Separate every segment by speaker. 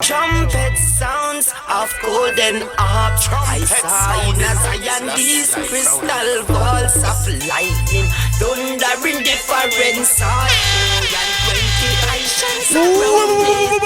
Speaker 1: Trumpet sounds of golden harps. I saw in a Zion these crystal balls of lightning, thundering different sorts. 420 Haitians around these.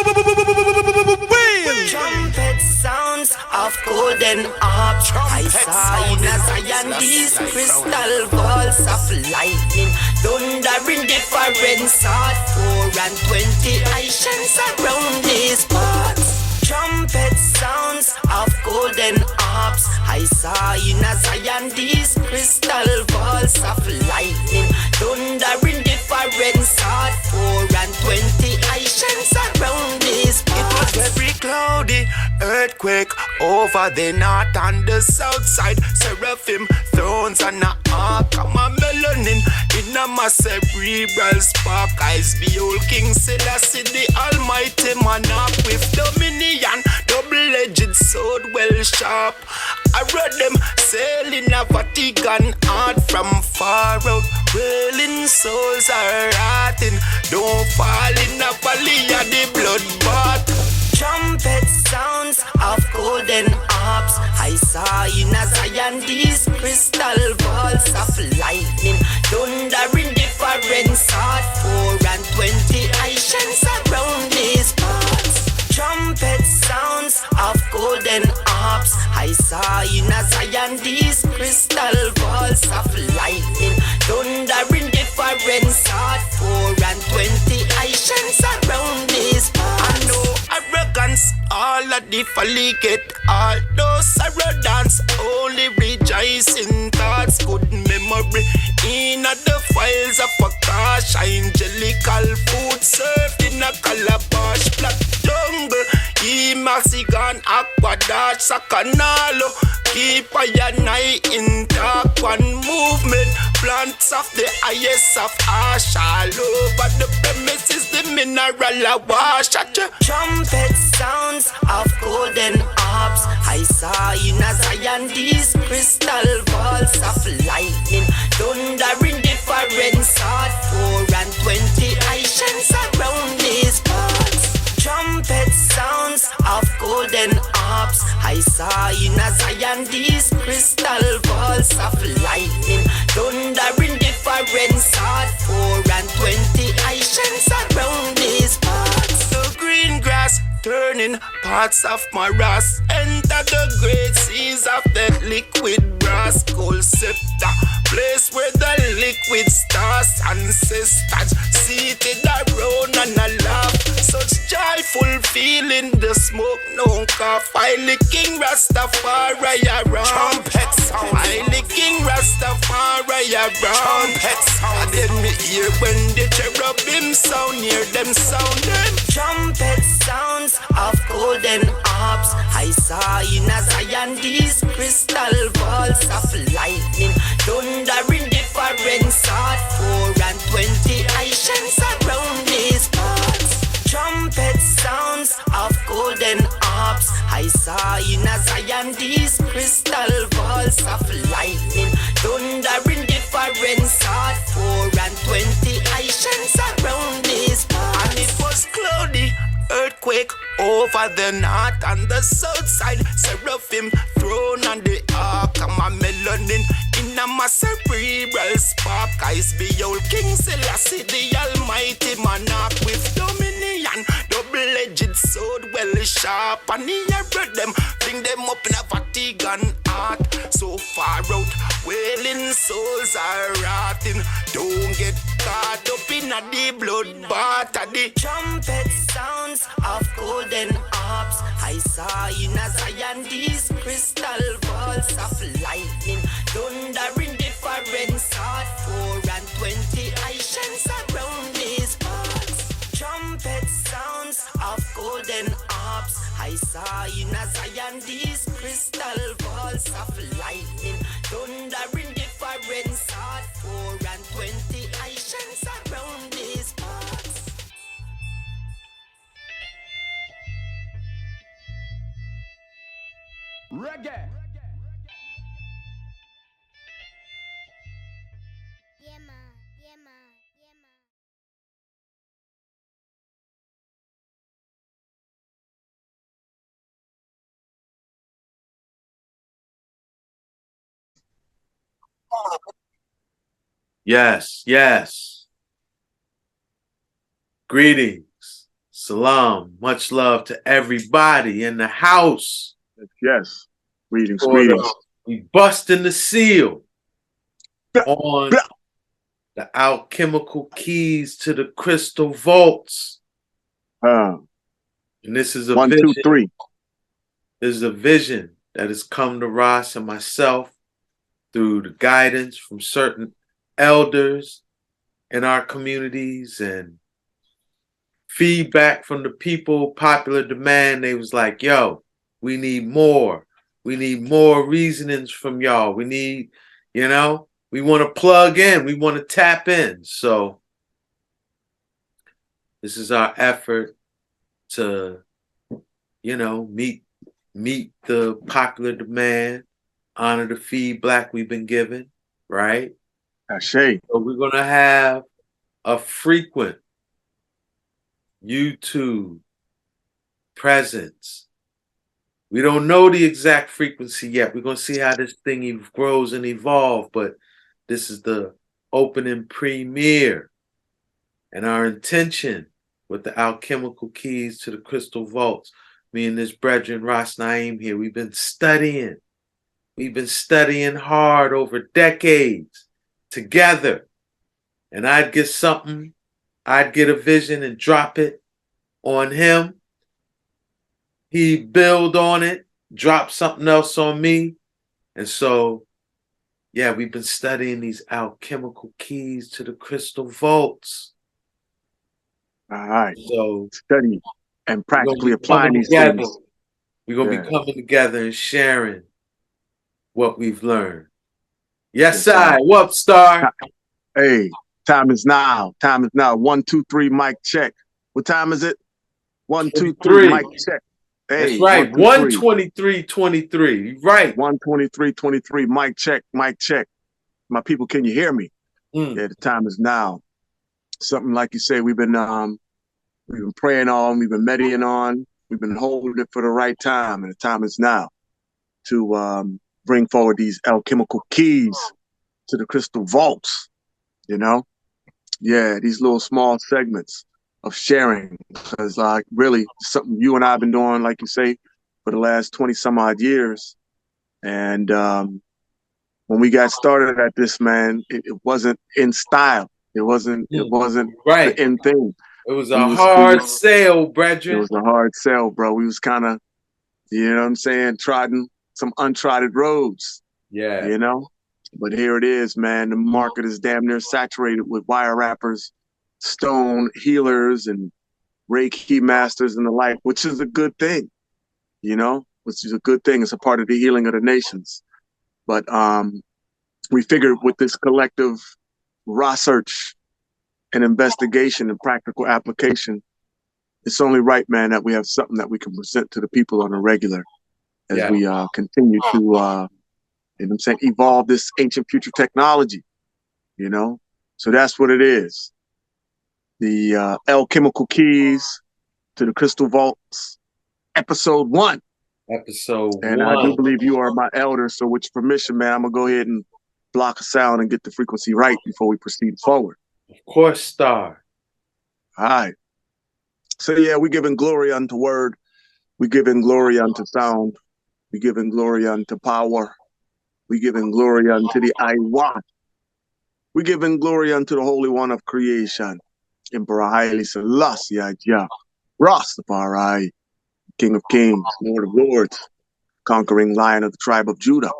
Speaker 1: Trumpet sounds of golden harps. I saw in a Zion these crystal balls of lightning, thundering different sorts. 420 Haitians around these parts. Trumpet sounds of golden harps. I saw in a Zion these crystal balls of lightning, thundering different sorts. 420 Haitians around these parts.
Speaker 2: It was very cloudy, earthquake over the north and the south side. Seraphim, thrones and a ark. I'm a melanin in a my cerebral spark. Eyes behold King Selassie, the almighty monarch with dominion, double-edged sword well sharp. I read them sailing a Vatican art from far out. Wailing souls are rotting. Don't fall in a valley of the bloodbath.
Speaker 1: Trumpet sounds of golden harps. I saw in a Zion these crystal balls of lightning, thundering different sorts. 420 Haitians around these parts. Trumpet sounds of golden harps. I saw in a Zion these crystal balls of lightning, thundering different sorts. 420 Haitians around these parts.
Speaker 2: I know arrogance, all of the folly get all those arrogance. Only rejoice in thoughts, good memory. In the files of a cash, angelical food served in a calabash. Black jungle, Maxigan, Aquadash, Sacanalo. Keep a eye in dark one movement. Plants of the highest of ash all over the premises, the mineral I wash at you.
Speaker 1: Trumpet sounds of golden harps. I saw in a Zion these crystal balls of lightning, thundering different sorts. 420 Haitians around these parts. Trumpet sounds of golden harps. I saw in a Zion these crystal balls of lightning, thundering different sorts. 420 Haitians around these parts.
Speaker 2: The green grass turning parts of my rust. Enter the great seas of that liquid brass. Gold scepter, place where the liquid stars ancestors seated around and a laugh. Such joyful feeling, the smoke no cough. I licking Rastafari around.
Speaker 3: Trumpet sound.
Speaker 2: I licking Rastafari around.
Speaker 3: Trumpet sound.
Speaker 2: And then me hear when the cherubim sound, hear them sounding.
Speaker 1: Trumpet sounds of golden harps. I saw in a Zion these crystal balls of lightning, thundering different sorts. 420 Haitians around these parts. Trumpet sounds of golden harps. I saw in a Zion these crystal balls of lightning, thundering different sorts. 420 Haitians around these parts.
Speaker 2: And it was cloudy, earthquake over the north and the south side. Seraphim throne on the ark. I'm a melanin in a my cerebral spark. Eyes behold King Selassie, the almighty monarch with dominion, double-edged sword well sharp. And he read them, bring them up in a Vatican art. So far out, wailing souls are rotting. Don't get caught up in a the bloodbath of the
Speaker 1: Trumpet sounds of golden harps. I saw in a Zion these crystal balls of lightning, thundering different sorts. 420 Haitians around these parts. Trumpet sounds of golden harps. I saw in a Zion these crystal balls of lightning, thundering different sorts. 420 Haitians around these parts.
Speaker 3: Reggae.
Speaker 4: Yeah, man. Yeah, man.
Speaker 5: Yes, yes. Greetings. Salam. Much love to everybody in the house.
Speaker 6: Yes. Greetings,
Speaker 5: For
Speaker 6: greetings.
Speaker 5: we busting the seal on
Speaker 6: blah.
Speaker 5: the alchemical keys to the crystal vaults. And this is a
Speaker 6: 1,
Speaker 5: vision.
Speaker 6: 2, 3.
Speaker 5: This is a vision that has come to Ross and myself through the guidance from certain elders in our communities and feedback from the people, popular demand. They was like, yo, we need more. We need more reasonings from y'all. We need, you know, we want to plug in. We want to tap in. So this is our effort to, you know, meet the popular demand, honor the feedback we've been given, right?
Speaker 6: Ashe.
Speaker 5: So we're going to have a frequent YouTube presence. We don't know the exact frequency yet. We're going to see how this thing grows and evolves, but this is the opening premiere. And our intention with the alchemical keys to the crystal vaults, me and this brethren, Ras Naim here, we've been studying. We've been studying hard over decades together. And I'd get something, I'd get a vision and drop it on him. He'd build on it, drop something else on me. And so, yeah, we've been studying these alchemical keys to the crystal vaults.
Speaker 6: All right.
Speaker 5: So
Speaker 6: study and practically applying these things.
Speaker 5: We're going to be coming together and sharing what we've learned. Yes, I. What, Star?
Speaker 6: Hey, time is now. Time is now. 1, 2, 3, mic check. What time is it? 1, 2, 3, mic check. Hey,
Speaker 5: that's right. 1:23:23. Right.
Speaker 6: 1:23:23. Mic check. Mic check. My people, can you hear me? Yeah, the time is now. Something like you say, we've been praying on, we've been meditating on, we've been holding it for the right time, and the time is now to bring forward these alchemical keys to the crystal vaults. You know, yeah, these little small segments of sharing, because like really something you and I have been doing, like you say, for the last 20 some odd years. And when we got started at this, man, it wasn't in style. It wasn't
Speaker 5: right.
Speaker 6: the end thing.
Speaker 5: It was a hard sale, brethren.
Speaker 6: It was a hard sell, bro. We was kind of, you know what I'm saying, trodden some untrodden roads.
Speaker 5: Yeah.
Speaker 6: You know? But here it is, man. The market is damn near saturated with wire wrappers, stone healers, and Reiki masters and the like, which is a good thing, you know, which is a good thing. It's a part of the healing of the nations. But we figured with this collective research and investigation and practical application, it's only right, man, that we have something that we can present to the people on a regular as we continue to, you know what I'm saying, evolve this ancient future technology, you know? So that's what it is. The Alchemical Keys to the Crystal Vaults, episode 1.
Speaker 5: Episode 1.
Speaker 6: And I do believe you are my elder, so with your permission, man, I'm going to go ahead and block a sound and get the frequency right before we proceed forward.
Speaker 5: Of course, Star.
Speaker 6: All right. So, yeah, we're giving glory unto word. We're giving glory unto sound. We're giving glory unto power. We're giving glory unto the I Want. We're giving glory unto the Holy One of Creation, Emperor Haile Selassie, Jah, Rastafari, King of Kings, Lord of Lords, conquering Lion of the tribe of Judah.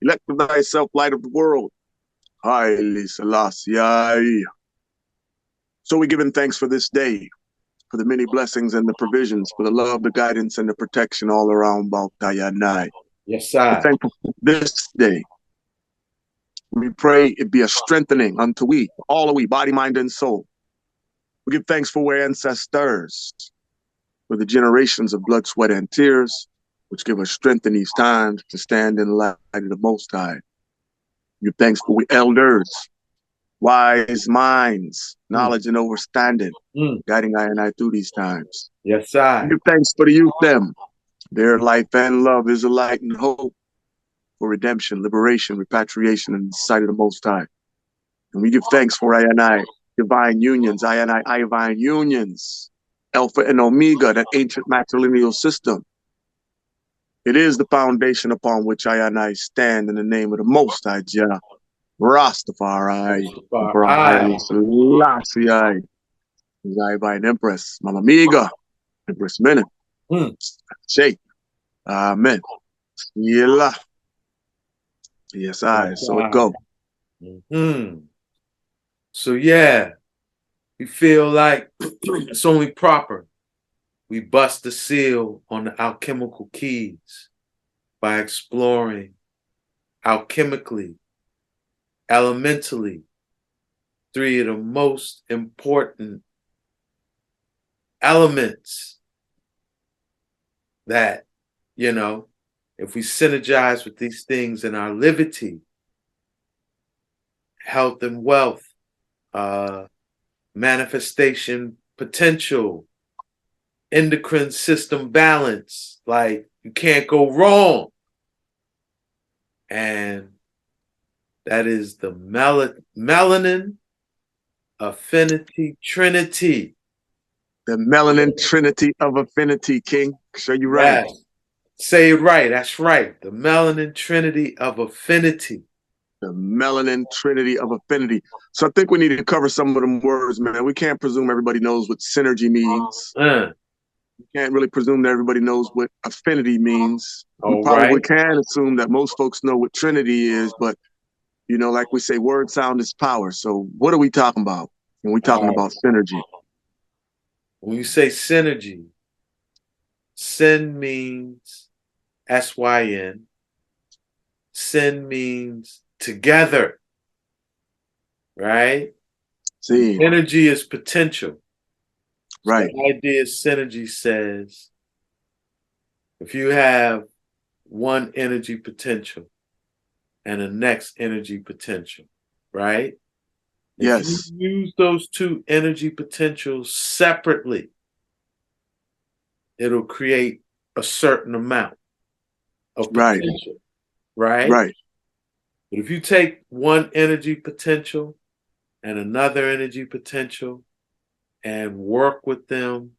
Speaker 6: Elect of thyself, light of the world, Haile Selassie. So we're giving thanks for this day, for the many blessings and the provisions, for the love, the guidance, and the protection all around Baltayanai.
Speaker 5: Yes, sir.
Speaker 6: We're thankful for this day. We pray it be a strengthening unto we, all of we, body, mind, and soul. We give thanks for our ancestors, for the generations of blood, sweat, and tears, which give us strength in these times to stand in the light of the Most High. We give thanks for we elders, wise minds, knowledge and understanding, guiding I and I through these times.
Speaker 5: Yes, sir.
Speaker 6: We give thanks for the youth them. Their life and love is a light and hope. for redemption, liberation, repatriation in the sight of the Most High. And we give thanks for I and I, divine unions, I and I divine unions, Alpha and Omega, that ancient matrilineal system. It is the foundation upon which I and I stand in the name of the Most High Jah, Rastafari, Emperor Selassie, Divine Empress, Mama Miga, Empress Menin, Sheikh, Amen. Yella. Yes, I. So it go.
Speaker 5: So yeah, we feel like it's only proper we bust the seal on the alchemical keys by exploring alchemically, elementally, three of the most important elements that, you know, if we synergize with these things in our liberty, health and wealth, manifestation potential, endocrine system balance, like you can't go wrong. And that is the melanin affinity trinity.
Speaker 6: The melanin trinity of affinity, King. Show you right.
Speaker 5: Yes. Say it right. That's right. The melanin trinity of affinity.
Speaker 6: The melanin trinity of affinity. So I think we need to cover some of them words, man. We can't presume everybody knows what synergy means. We can't really presume that everybody knows what affinity means. We probably can assume that most folks know what trinity is, but, you know, like we say, word sound is power. So what are we talking about when we're talking about synergy?
Speaker 5: When you say synergy, syn means S-Y-N. Syn means together, right?
Speaker 6: See.
Speaker 5: Energy is potential.
Speaker 6: Right.
Speaker 5: So the idea of synergy says if you have one energy potential and the next energy potential, right?
Speaker 6: Yes.
Speaker 5: If you use those two energy potentials separately, it'll create a certain amount of potential, right?
Speaker 6: Right.
Speaker 5: But if you take one energy potential and another energy potential and work with them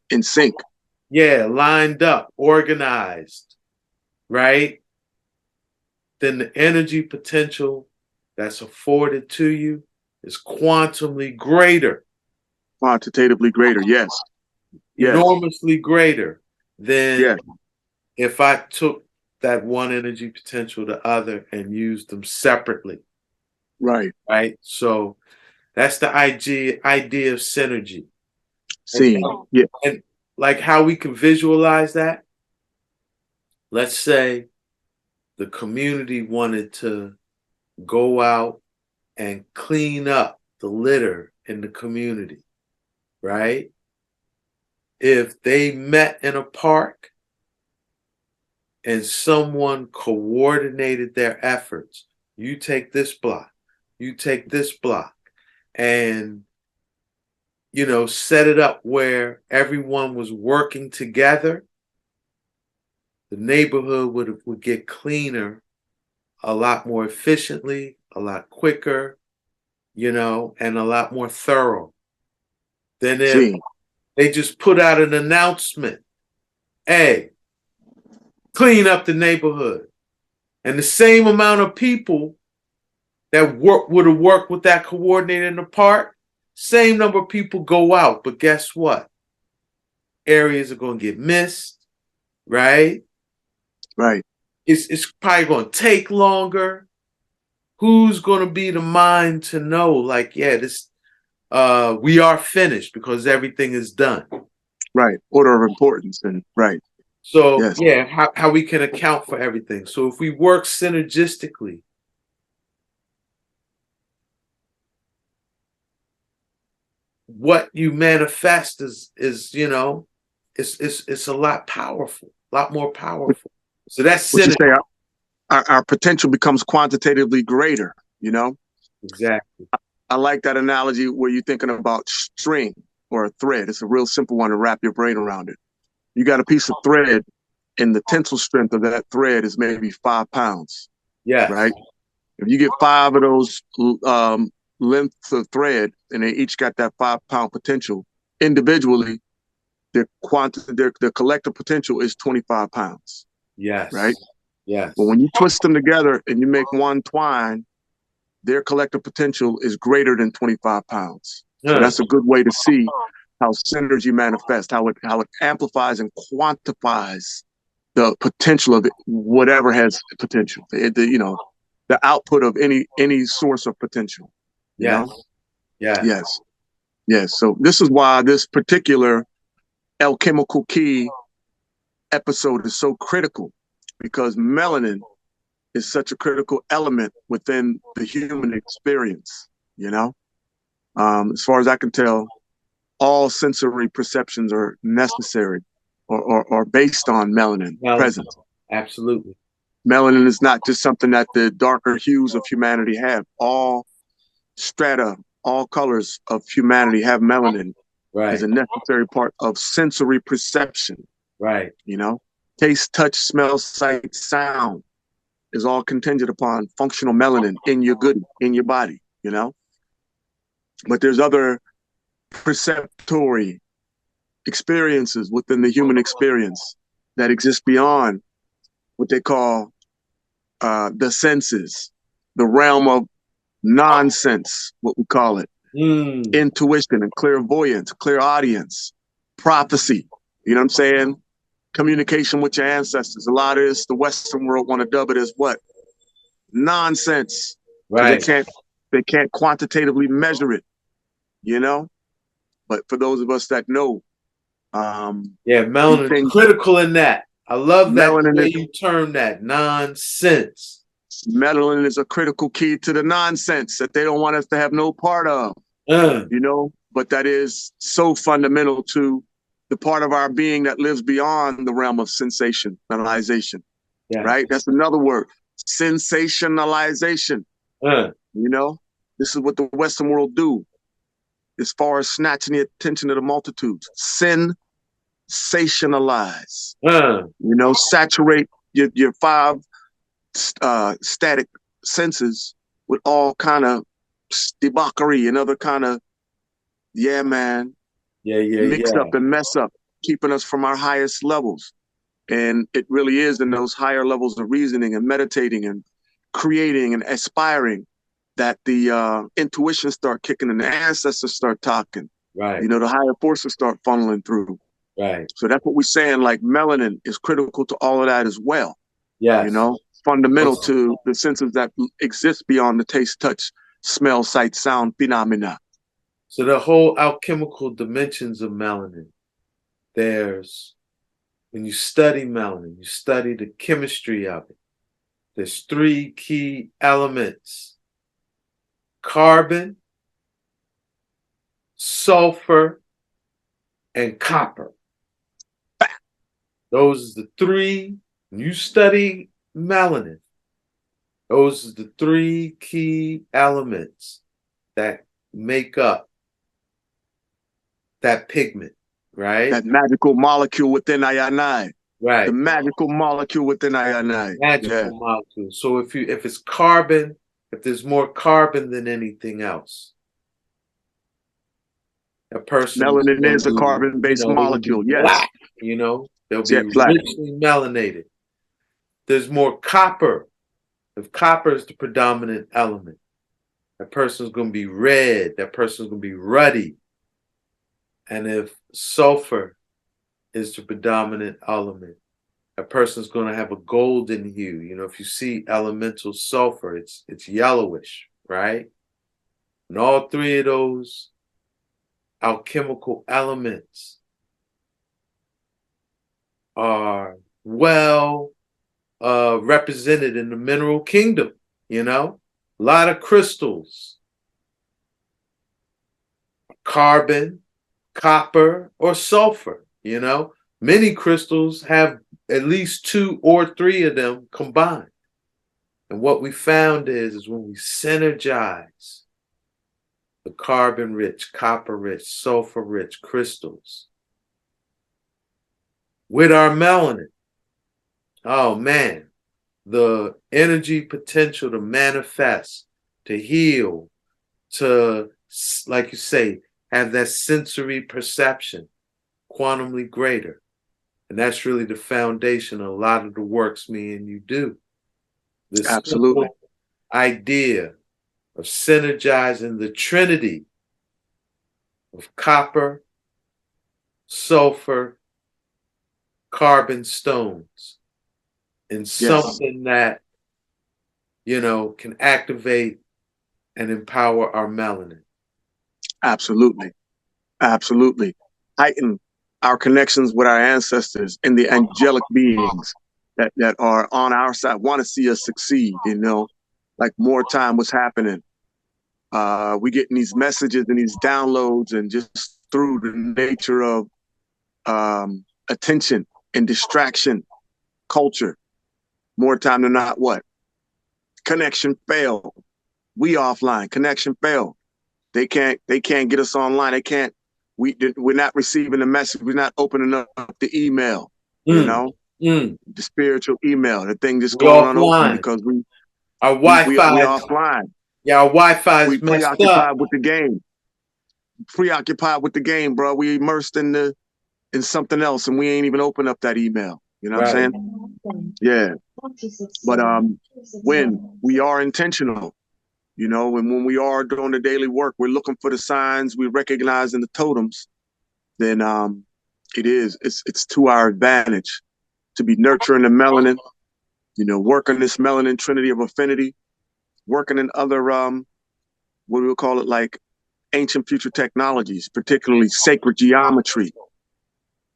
Speaker 6: in sync.
Speaker 5: Yeah, lined up, organized, right? Then the energy potential that's afforded to you is quantumly greater.
Speaker 6: Quantitatively greater, yes.
Speaker 5: Enormously greater than if I took that one energy potential to the other and used them separately.
Speaker 6: Right.
Speaker 5: Right? So that's the idea of synergy.
Speaker 6: See,
Speaker 5: and like how we can visualize that. Let's say the community wanted to go out and clean up the litter in the community, right? If they met in a park and someone coordinated their efforts, you take this block, you take this block, and, you know, set it up where everyone was working together, the neighborhood would get cleaner a lot more efficiently, a lot quicker, you know, and a lot more thorough than if they just put out an announcement, hey, clean up the neighborhood. And the same amount of people that would have worked with that coordinator in the park, same number of people go out. But guess what? Areas are going to get missed, right?
Speaker 6: Right.
Speaker 5: It's probably going to take longer. Who's going to be the mind to know, like, yeah, this, we are finished because everything is done.
Speaker 6: Right. Order of importance. And right.
Speaker 5: So, yeah, how we can account for everything. So if we work synergistically, what you manifest is you know, it's a lot powerful, a lot more powerful. So that's synergy.
Speaker 6: Our potential becomes quantitatively greater, you know?
Speaker 5: Exactly.
Speaker 6: I like that analogy where you're thinking about string or a thread. It's a real simple one to wrap your brain around it. You got a piece of thread and the tensile strength of that thread is maybe 5 pounds,
Speaker 5: Yes.
Speaker 6: right? If you get 5 of those lengths of thread, and they each got that 5-pound potential individually, their collective potential is 25 pounds.
Speaker 5: Yes.
Speaker 6: Right?
Speaker 5: Yes.
Speaker 6: But when you twist them together and you make one twine, their collective potential is greater than 25 pounds. So that's a good way to see how synergy manifests, how it amplifies and quantifies the potential of it, whatever has potential. The output of any source of potential. You know?
Speaker 5: Yes.
Speaker 6: Yes. So this is why this particular alchemical key episode is so critical, because melanin is such a critical element within the human experience. As far as I can tell, all sensory perceptions are necessary or based on melanin present.
Speaker 5: Absolutely.
Speaker 6: Melanin is not just something that the darker hues of humanity have. All strata, all colors of humanity have melanin as a necessary part of sensory perception.
Speaker 5: Right.
Speaker 6: Taste, touch, smell, sight, sound is all contingent upon functional melanin in your body, But there's other perceptory experiences within the human experience that exist beyond what they call the senses, the realm of nonsense, what we call it. Intuition and clairvoyance, clairaudience, prophecy. You know what I'm saying? Communication with your ancestors. A lot of this, the Western world want to dub it as what? Nonsense.
Speaker 5: Right.
Speaker 6: They can't quantitatively measure it, But for those of us that know,
Speaker 5: melanin is critical in that. I love that way you term that, nonsense.
Speaker 6: Melanin is a critical key to the nonsense that they don't want us to have no part of, But that is so fundamental to the part of our being that lives beyond the realm of sensationalization, right? That's another word, sensationalization. This is what the Western world do as far as snatching the attention of the multitudes. Sensationalize, saturate your 5 static senses with all kind of debauchery and other kind of, mix up and mess up, keeping us from our highest levels. And it really is in those higher levels of reasoning and meditating and creating and aspiring that the intuition start kicking and the ancestors start talking.
Speaker 5: Right.
Speaker 6: The higher forces start funneling through.
Speaker 5: Right.
Speaker 6: So that's what we're saying, like melanin is critical to all of that as well.
Speaker 5: Yes.
Speaker 6: Fundamental to the senses that exist beyond the taste, touch, smell, sight, sound phenomena.
Speaker 5: So the whole alchemical dimensions of melanin, when you study melanin, you study the chemistry of it. There's 3 key elements: carbon, sulfur, and copper. Those are the 3. When you study melanin, those are the 3 key elements that make up that pigment, right?
Speaker 6: That magical molecule within I.
Speaker 5: Right.
Speaker 6: The magical molecule within I.
Speaker 5: Magical molecule. So if it's carbon, if there's more carbon than anything else, a person
Speaker 6: melanin is a carbon-based molecule. Yes.
Speaker 5: Black, they'll be richly melanated. There's more copper. If copper is the predominant element, that person's going to be red. That person's going to be ruddy. And if sulfur is the predominant element, a person's going to have a golden hue. If you see elemental sulfur, it's yellowish, right? And all 3 of those alchemical elements are represented in the mineral kingdom. A lot of crystals, carbon, copper, or sulfur. Many crystals have at least 2 or 3 of them combined. And what we found is when we synergize the carbon-rich, copper-rich, sulfur-rich crystals with our melanin, Oh man, the energy potential to manifest, to heal, to, like you say, have that sensory perception, quantumly greater. And that's really the foundation of a lot of the works me and you do. This
Speaker 6: Absolutely.
Speaker 5: simple idea of synergizing the trinity of copper, sulfur, carbon stones in something that, you know, can activate and empower our melanin.
Speaker 6: Absolutely. Absolutely. Heighten our connections with our ancestors and the angelic beings that are on our side, want to see us succeed, you know, like more time was happening. We getting these messages and these downloads, and just through the nature of attention and distraction culture, more time than not, what? Connection failed. We offline, connection failed. They can't get us online. They can't, we're not receiving the message. We're not opening up the email, you know, the spiritual email, the thing just
Speaker 5: We
Speaker 6: going on open
Speaker 5: offline.
Speaker 6: because
Speaker 5: Our
Speaker 6: we
Speaker 5: Wi-Fi,
Speaker 6: offline.
Speaker 5: yeah, our Wi-Fi
Speaker 6: We
Speaker 5: is messed up.
Speaker 6: preoccupied with the game. Preoccupied with the game, bro. We immersed in something else, and we ain't even open up that email. You know what I'm saying? Yeah. But when we are intentional, you know, and when we are doing the daily work, we're looking for the signs, we're recognizing the totems, then it's to our advantage to be nurturing the melanin, you know, working this melanin trinity of affinity, working in other what do we call it, like ancient future technologies, particularly sacred geometry,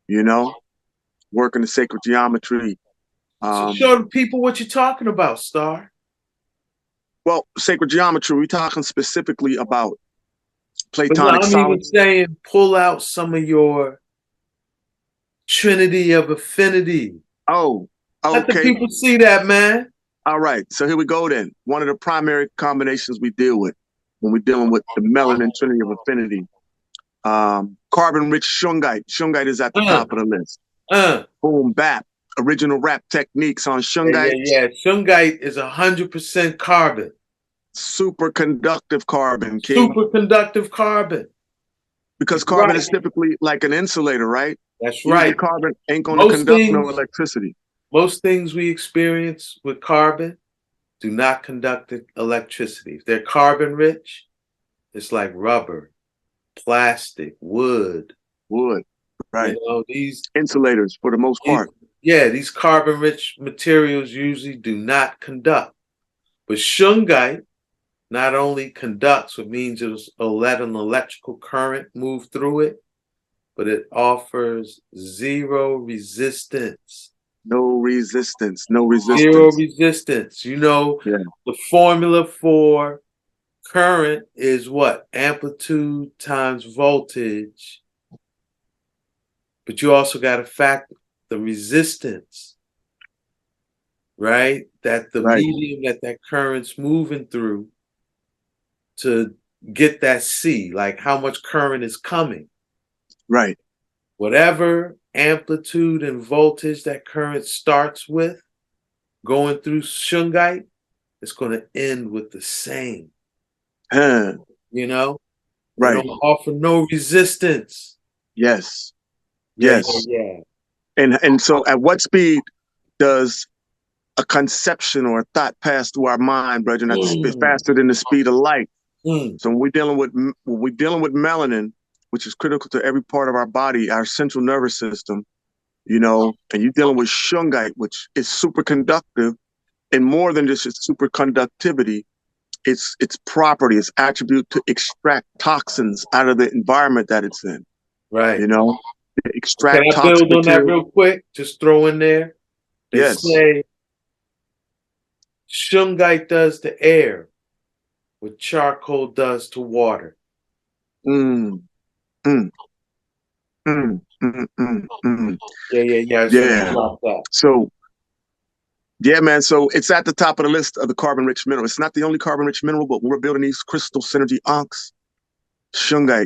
Speaker 6: you know, working the sacred geometry.
Speaker 5: So show the people what you're talking about, Star.
Speaker 6: Well, sacred geometry, we're talking specifically about Platonic
Speaker 5: I'm even
Speaker 6: solids.
Speaker 5: saying pull out some of your trinity of affinity.
Speaker 6: Oh, okay.
Speaker 5: Let the people see that, man.
Speaker 6: All right, so here we go then. One of the primary combinations we deal with when we're dealing with the melanin trinity of affinity, carbon-rich shungite. Shungite is at the top of the list. Boom, bap. Original rap techniques on shungite.
Speaker 5: Yeah. Shungite is 100% carbon.
Speaker 6: Superconductive carbon, King.
Speaker 5: Superconductive carbon.
Speaker 6: Because carbon is typically like an insulator, right?
Speaker 5: That's right.
Speaker 6: Carbon ain't going to conduct no electricity.
Speaker 5: Most things we experience with carbon do not conduct electricity. If they're carbon rich, it's like rubber, plastic, wood.
Speaker 6: Wood, right.
Speaker 5: You know, these
Speaker 6: insulators for the most part.
Speaker 5: Yeah, these carbon rich materials usually do not conduct. But shungite not only conducts, which means it'll let an electrical current move through it, but it offers zero resistance.
Speaker 6: No resistance. No resistance.
Speaker 5: Zero resistance. You know, the formula for current is what? Amplitude times voltage. But you also got to factor the resistance, right? That the medium that current's moving through to get that C, like how much current is coming.
Speaker 6: Right.
Speaker 5: Whatever amplitude and voltage that current starts with going through shungite, it's going to end with the same. You know?
Speaker 6: Right.
Speaker 5: They don't offer no resistance.
Speaker 6: Yes.
Speaker 5: Yeah.
Speaker 6: And so at what speed does a conception or a thought pass through our mind, brother? And that's faster than the speed of light. So when we're dealing with melanin, which is critical to every part of our body, our central nervous system, you know, and you're dealing with shungite, which is superconductive, and more than just its superconductivity, its property, its attribute to extract toxins out of the environment that it's in.
Speaker 5: Right.
Speaker 6: You know, extract.
Speaker 5: Can I build on that real quick? Just throw in there. They say shungite does to air what charcoal does to water. Yeah.
Speaker 6: So, yeah, man. So it's at the top of the list of the carbon-rich mineral. It's not the only carbon-rich mineral, but when we're building these crystal synergy unks, shungite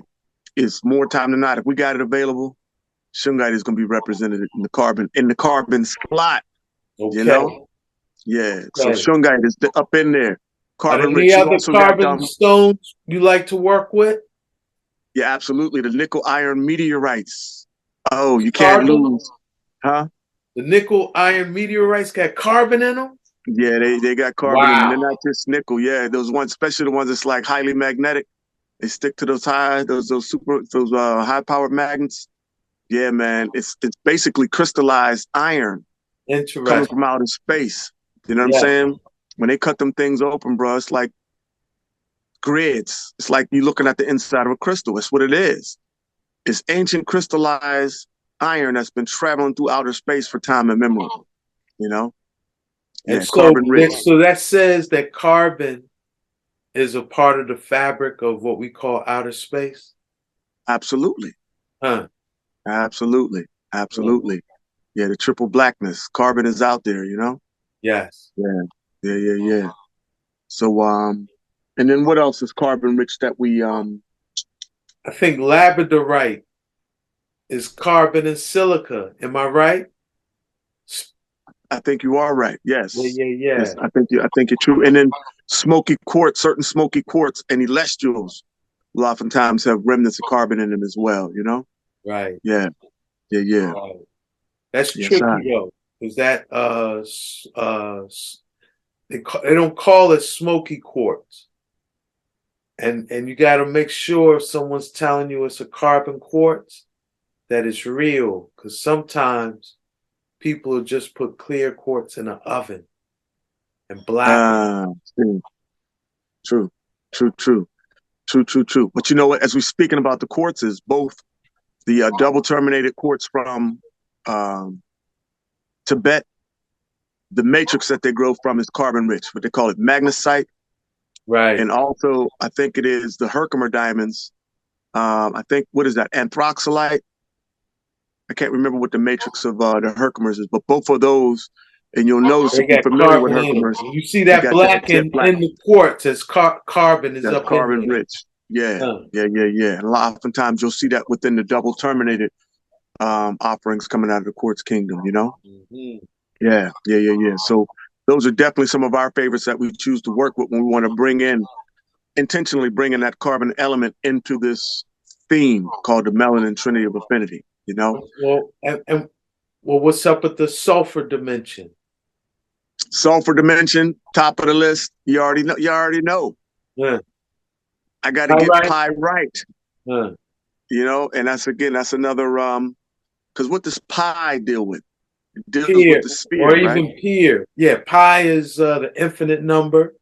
Speaker 6: is more time than not. If we got it available, shungite is going to be represented in the carbon slot.
Speaker 5: Okay.
Speaker 6: You know? Yeah. So
Speaker 5: Okay.
Speaker 6: shungite is up in there.
Speaker 5: Are there
Speaker 6: Carbon
Speaker 5: any
Speaker 6: rich. You
Speaker 5: other
Speaker 6: also got
Speaker 5: carbon stones you like to work with?
Speaker 6: yeah, absolutely. The nickel iron meteorites. Oh, you can't
Speaker 5: Carbon?
Speaker 6: lose. Huh?
Speaker 5: The nickel iron meteorites got carbon in them?
Speaker 6: Yeah, they got carbon in them. They're not just nickel. Yeah, those ones, especially the ones that's like highly magnetic. They stick to those high powered magnets. Yeah, man. It's basically crystallized iron coming
Speaker 5: Interesting.
Speaker 6: from outer space. You know what I'm
Speaker 5: Yeah.
Speaker 6: saying? When they cut them things open, bro, it's like grids. It's like you looking at the inside of a crystal. It's what it is. It's ancient crystallized iron that's been traveling through outer space for time immemorial. You know? Yeah,
Speaker 5: And
Speaker 6: carbon rich.
Speaker 5: so that says that carbon is a part of the fabric of what we call outer space?
Speaker 6: Absolutely.
Speaker 5: Huh.
Speaker 6: Absolutely. Absolutely. Yeah, the triple blackness. Carbon is out there, you know?
Speaker 5: Yes.
Speaker 6: Yeah. So and then what else is carbon rich that we
Speaker 5: I think labradorite is carbon and silica. Am I right?
Speaker 6: I think you are right. Yes.
Speaker 5: Yeah.
Speaker 6: Yes, I think you're true. And then smoky quartz, certain smoky quartz and celestials will oftentimes have remnants of carbon in them as well, you know?
Speaker 5: Right.
Speaker 6: Yeah.
Speaker 5: Right. That's
Speaker 6: Yes,
Speaker 5: tricky though. Is that they don't call it smoky quartz. And you got to make sure if someone's telling you it's a carbon quartz that it's real, because sometimes people will just put clear quartz in an oven and blacken.
Speaker 6: True. But you know what? As we're speaking about the quartzes, both the double terminated quartz from Tibet, the matrix that they grow from is carbon rich, what they call it magnesite.
Speaker 5: Right.
Speaker 6: And also, I think it is the Herkimer diamonds. I think, what is that? Anthroxylite. I can't remember what the matrix of the Herkimers is, but both of those, and you'll notice
Speaker 5: They
Speaker 6: if you're
Speaker 5: got
Speaker 6: familiar with
Speaker 5: carbon in them.
Speaker 6: Herkimers,
Speaker 5: You see that
Speaker 6: got that
Speaker 5: black
Speaker 6: tip
Speaker 5: in
Speaker 6: black.
Speaker 5: the quartz as carbon is
Speaker 6: That's
Speaker 5: up
Speaker 6: carbon
Speaker 5: in there.
Speaker 6: rich. Yeah. And oftentimes you'll see that within the double terminated offerings coming out of the quartz kingdom, you know?
Speaker 5: Mm-hmm.
Speaker 6: Yeah. So those are definitely some of our favorites that we choose to work with when we want to intentionally bring in that carbon element into this theme called the melanin trinity of affinity, you know?
Speaker 5: Well, what's up with the sulfur dimension?
Speaker 6: Sulfur dimension, top of the list. You already know.
Speaker 5: Yeah.
Speaker 6: I got to get pyrite.
Speaker 5: Yeah.
Speaker 6: You know, and that's another because what does pi deal with? It deals
Speaker 5: Pier,
Speaker 6: with the sphere,
Speaker 5: or
Speaker 6: right?
Speaker 5: even pier. Yeah, pi is the infinite number,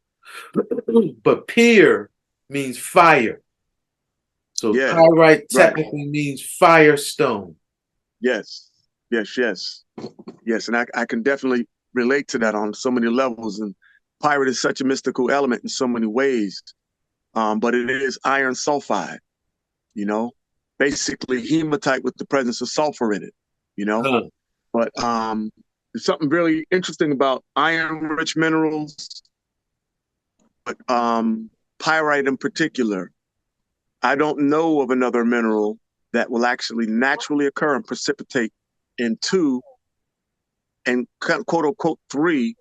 Speaker 5: but pier means fire. So pyrite technically means firestone.
Speaker 6: Yes, and I can definitely relate to that on so many levels. And pyrite is such a mystical element in so many ways, but it is iron sulfide. You know, basically hematite with the presence of sulfur in it. You know, but there's something really interesting about iron-rich minerals, but pyrite in particular. I don't know of another mineral that will actually naturally occur and precipitate into and quote unquote 3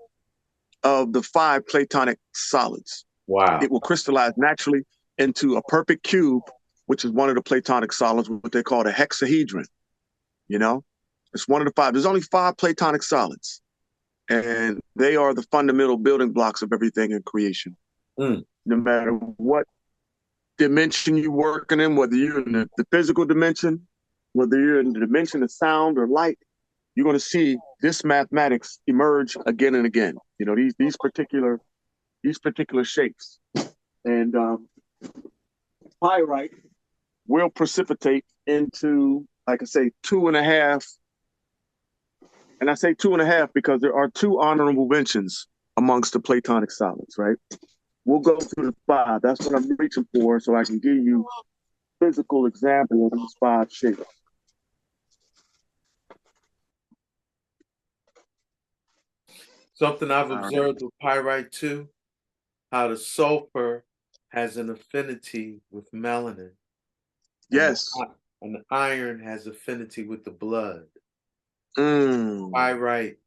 Speaker 6: of the 5 Platonic solids.
Speaker 5: Wow.
Speaker 6: It will crystallize naturally into a perfect cube, which is one of the Platonic solids, what they call the hexahedron. You know, it's one of the 5. There's only 5 Platonic solids, and they are the fundamental building blocks of everything in creation. No matter what dimension you're working in, whether you're in the physical dimension, whether you're in the dimension of sound or light, you're going to see this mathematics emerge again and again. You know, these particular shapes. And pyrite will precipitate into, like I say, 2.5. And I say 2.5 because there are 2 honorable mentions amongst the Platonic solids, right? We'll go through the 5. That's what I'm reaching for, so I can give you physical example of these 5 shapes.
Speaker 5: Something I've observed with pyrite too, how the sulfur has an affinity with melanin.
Speaker 6: Yes.
Speaker 5: And the iron has affinity with the blood.
Speaker 6: Mm.
Speaker 5: Pyrite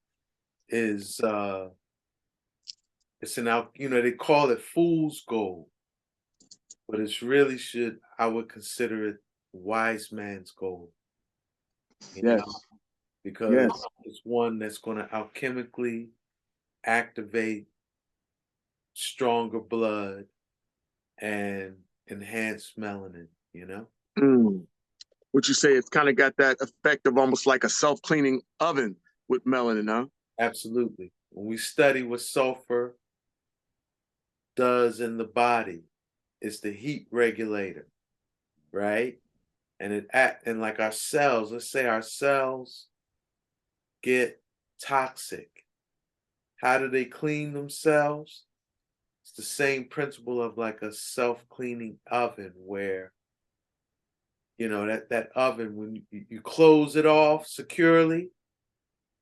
Speaker 5: is it's they call it fool's gold, but it's really I would consider it wise man's gold. You
Speaker 6: Yes.
Speaker 5: know, because
Speaker 6: Yes.
Speaker 5: it's one that's going to alchemically activate stronger blood and enhance melanin,
Speaker 6: Mm. Would you say it's kind of got that effect of almost like a self-cleaning oven with melanin, huh?
Speaker 5: Absolutely. When we study what sulfur does in the body, it's the heat regulator, right? And like our cells, let's say our cells get toxic. How do they clean themselves? It's the same principle of like a self-cleaning oven where, that oven, when you close it off securely,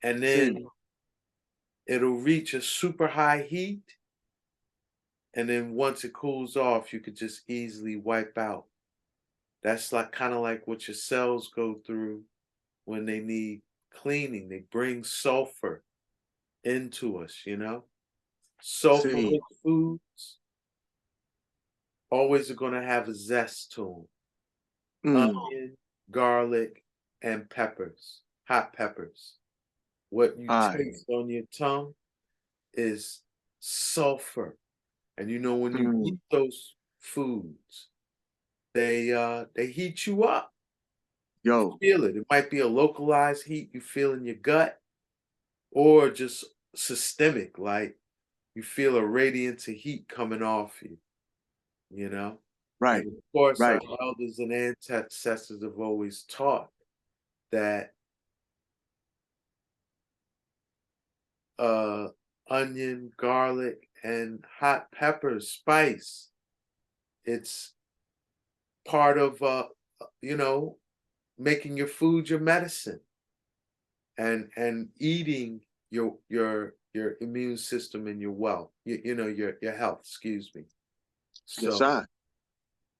Speaker 5: and then it'll reach a super high heat, and then once it cools off, you could just easily wipe out. That's like kind of like what your cells go through when they need cleaning. They bring sulfur into us, Sulfur-rich foods always are going to have a zest to them. Onion, garlic, and peppers, hot peppers. What you taste on your tongue is sulfur. And when you eat those foods, they heat you up.
Speaker 6: Yo.
Speaker 5: You feel it. It might be a localized heat you feel in your gut, or just systemic, like you feel a radiance of heat coming off you,
Speaker 6: Right.
Speaker 5: And of course,
Speaker 6: Right.
Speaker 5: our elders and ancestors have always taught that onion, garlic, and hot peppers, spice, it's part of making your food your medicine, and eating your immune system and your wealth, your health, excuse me.
Speaker 6: Yes,
Speaker 5: So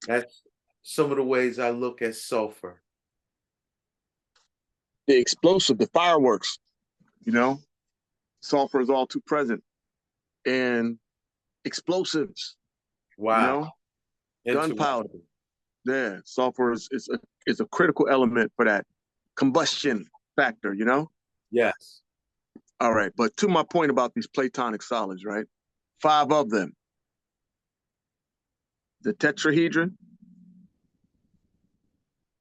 Speaker 5: that's some of the ways I look at sulfur.
Speaker 6: The explosive, the fireworks, sulfur is all too present. And explosives,
Speaker 5: Wow.
Speaker 6: Gunpowder. Yeah, sulfur is a critical element for that combustion factor,
Speaker 5: Yes.
Speaker 6: All right, but to my point about these Platonic solids, right? 5 of them. The tetrahedron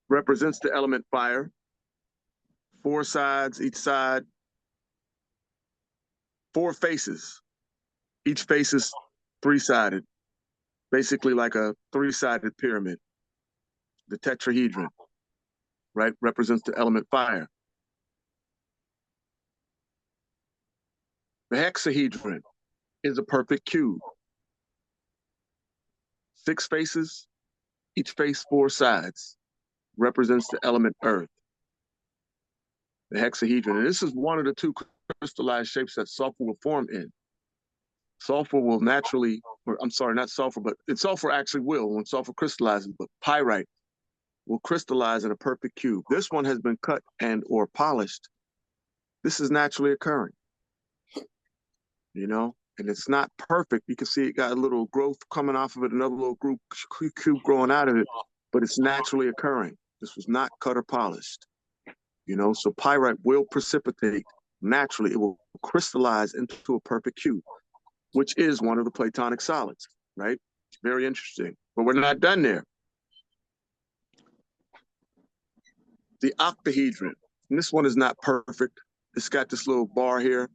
Speaker 6: represents the element fire. 4 sides, each side. 4 faces. Each face is 3-sided, basically like a 3-sided pyramid. The tetrahedron, right, represents the element fire. The hexahedron is a perfect cube. 6 faces, each face 4 sides, represents the element earth. The hexahedron, and this is one of the 2 crystallized shapes that sulfur will form in. Sulfur will naturally, I'm sorry, not sulfur, but sulfur actually will when sulfur crystallizes, but pyrite will crystallize in a perfect cube. This one has been cut and or polished. This is naturally occurring, and it's not perfect. You can see it got a little growth coming off of it, another little cube growing out of it, but it's naturally occurring. This was not cut or polished, so pyrite will precipitate naturally. It will crystallize into a perfect cube, which is one of the Platonic solids, right? Very interesting, but we're not done there. The octahedron, and this one is not perfect. It's got this little bar here.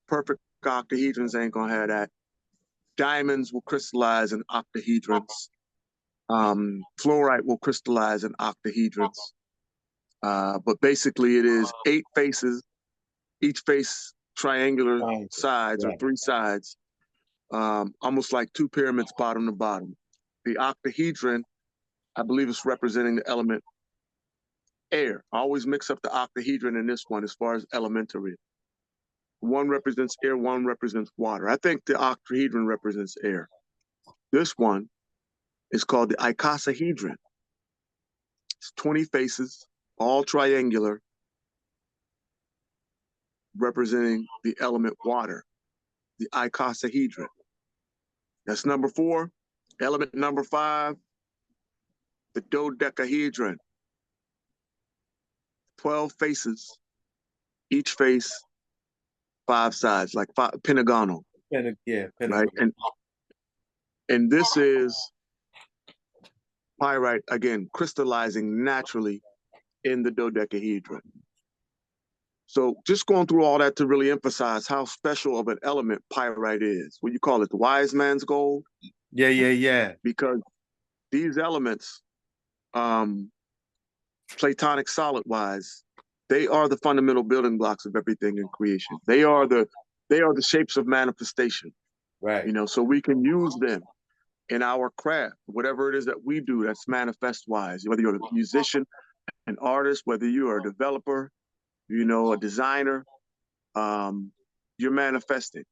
Speaker 6: Perfect octahedrons ain't gonna have that. Diamonds will crystallize in octahedrons. Fluorite will crystallize in octahedrons. But basically it is 8 faces, each face triangular sides or 3 sides, almost like 2 pyramids bottom to bottom. The octahedron, I believe, is representing the element air. I always mix up the octahedron in this one as far as elementary. One represents air, one represents water. I think the octahedron represents air. This one is called the icosahedron. It's 20 faces, all triangular. representing the element water, the icosahedron. That's number 4. Element number 5, the dodecahedron. 12 faces, each face 5 sides, like pentagonal, right? And this is pyrite, again, crystallizing naturally in the dodecahedron. So just going through all that to really emphasize how special of an element pyrite is. What you call it, the wise man's gold?
Speaker 5: Yeah.
Speaker 6: Because these elements, Platonic solid wise, they are the fundamental building blocks of everything in creation. They are the shapes of manifestation.
Speaker 5: Right.
Speaker 6: You know, so we can use them in our craft, whatever it is that we do that's manifest wise, whether you're a musician, an artist, whether you are a developer, you know, a designer, you're manifesting.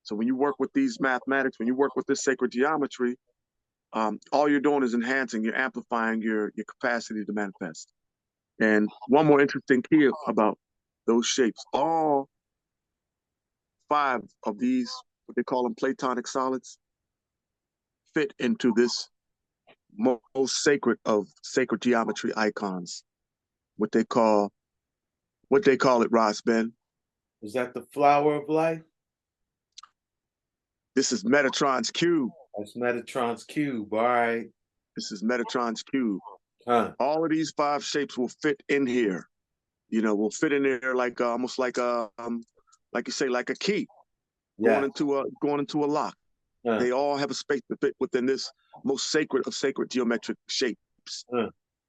Speaker 6: So when you work with these mathematics, when you work with this sacred geometry, all you're doing is enhancing, you're amplifying your capacity to manifest. And one more interesting key about those shapes, all 5 of these, what they call them Platonic solids, fit into this most sacred of sacred geometry icons, what they call it, Ross Ben.
Speaker 5: Is that the flower of life?
Speaker 6: This is Metatron's cube.
Speaker 5: That's Metatron's cube. All right.
Speaker 6: This is Metatron's cube.
Speaker 5: Huh.
Speaker 6: All of these 5 shapes will fit in here. You know, will fit in there like almost like like you say, like a key going into a lock.
Speaker 5: Huh.
Speaker 6: They all have a space to fit within this most sacred of sacred geometric shapes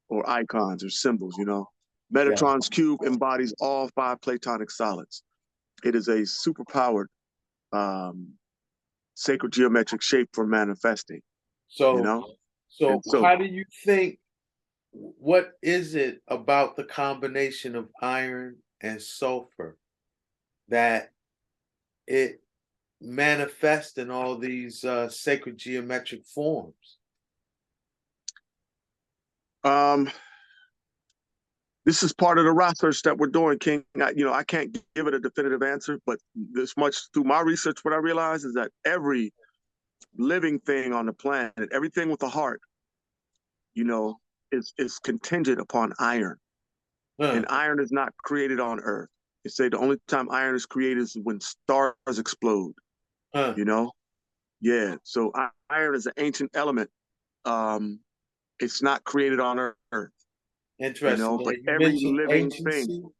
Speaker 6: or icons or symbols. You know, Metatron's cube embodies all 5 Platonic solids. It is a superpowered sacred geometric shape for manifesting.
Speaker 5: So,
Speaker 6: you know,
Speaker 5: so how do you think? What is it about the combination of iron and sulfur that it manifests in all these sacred geometric forms?
Speaker 6: This is part of the research that we're doing, King. I can't give it a definitive answer, but this much through my research, what I realize is that every living thing on the planet, everything with a heart, you know, is contingent upon iron. And iron is not created on Earth. They say the only time iron is created is when stars explode. You know? Yeah. So iron is an ancient element. It's not created on Earth.
Speaker 5: Interesting.
Speaker 6: You know, but every living thing,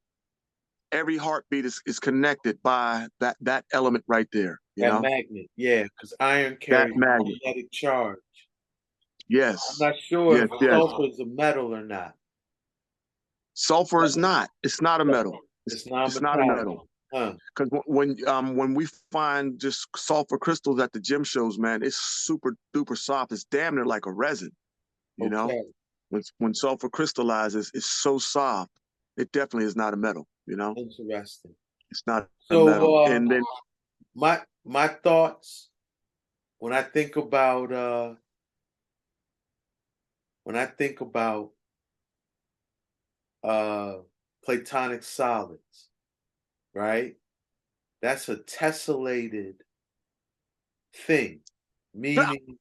Speaker 6: every heartbeat is connected by that element right there. You know?
Speaker 5: Magnet, because iron carries a magnetic charge.
Speaker 6: Yes.
Speaker 5: I'm not sure if sulfur is a metal or not.
Speaker 6: Sulfur is not. It's not a metal.
Speaker 5: It's not
Speaker 6: a metal. Because when we find just sulfur crystals at the gym shows, man, it's super duper soft. It's damn near like a resin. You know, when sulfur crystallizes, it's so soft. It definitely is not a metal. You know,
Speaker 5: interesting.
Speaker 6: It's not a metal. And then
Speaker 5: my thoughts when I think about Platonic solids, right? That's a tessellated thing, meaning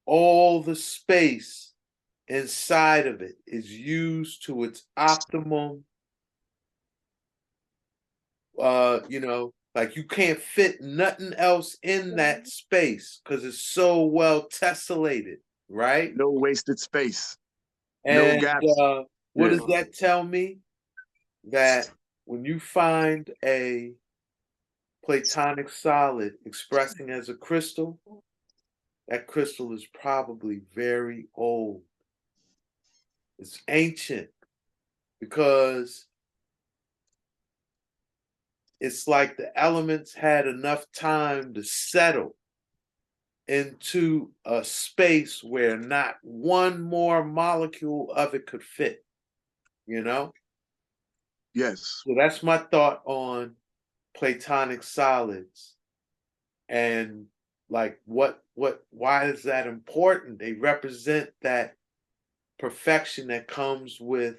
Speaker 5: all the space inside of it is used to its optimum. You know, like you can't fit nothing else in that space because it's so well tessellated, right?
Speaker 6: No wasted space.
Speaker 5: And
Speaker 6: no gaps.
Speaker 5: What does that tell me? That when you find a Platonic solid expressing as a crystal, that crystal is probably very old. It's ancient because it's like the elements had enough time to settle into a space where not one more molecule of it could fit, you know?
Speaker 6: Yes.
Speaker 5: So that's my thought on Platonic solids. And like why is that important? They represent that perfection that comes with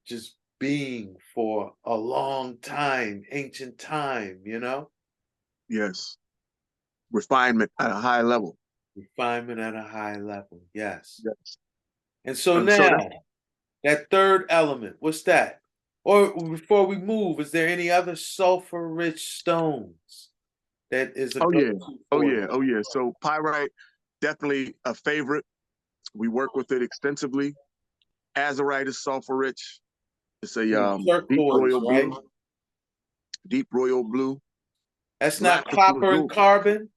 Speaker 5: just being for a long time, ancient time, you know?
Speaker 6: Yes. Refinement at a high level.
Speaker 5: Refinement at a high level, yes.
Speaker 6: Yes.
Speaker 5: And so
Speaker 6: And so
Speaker 5: now, that third element, what's that? Or before we move, is there any other sulfur-rich stones that is a
Speaker 6: oh yeah,
Speaker 5: go-to
Speaker 6: oh
Speaker 5: for
Speaker 6: yeah,
Speaker 5: you?
Speaker 6: oh yeah. So pyrite, definitely a favorite. We work with it extensively. Azurite is sulfur rich. It's a deep
Speaker 5: Turquoise,
Speaker 6: royal
Speaker 5: right?
Speaker 6: blue. Deep royal blue.
Speaker 5: That's not
Speaker 6: Lapis
Speaker 5: copper and
Speaker 6: lazuli.
Speaker 5: carbon?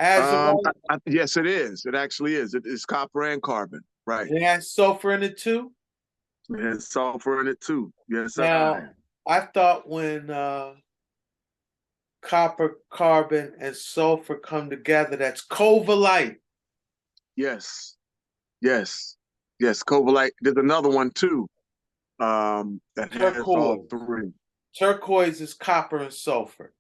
Speaker 5: Azurite?
Speaker 6: Yes, it is. It actually is. It is copper and carbon. Right.
Speaker 5: It has sulfur in it too?
Speaker 6: It has sulfur in it too. Yes,
Speaker 5: Now, I thought when copper, carbon, and sulfur come together, that's covalite.
Speaker 6: yes, yes, yes. Covalite. There's another one too. That has all
Speaker 5: Turquoise.
Speaker 6: three.
Speaker 5: Turquoise is copper and sulfur.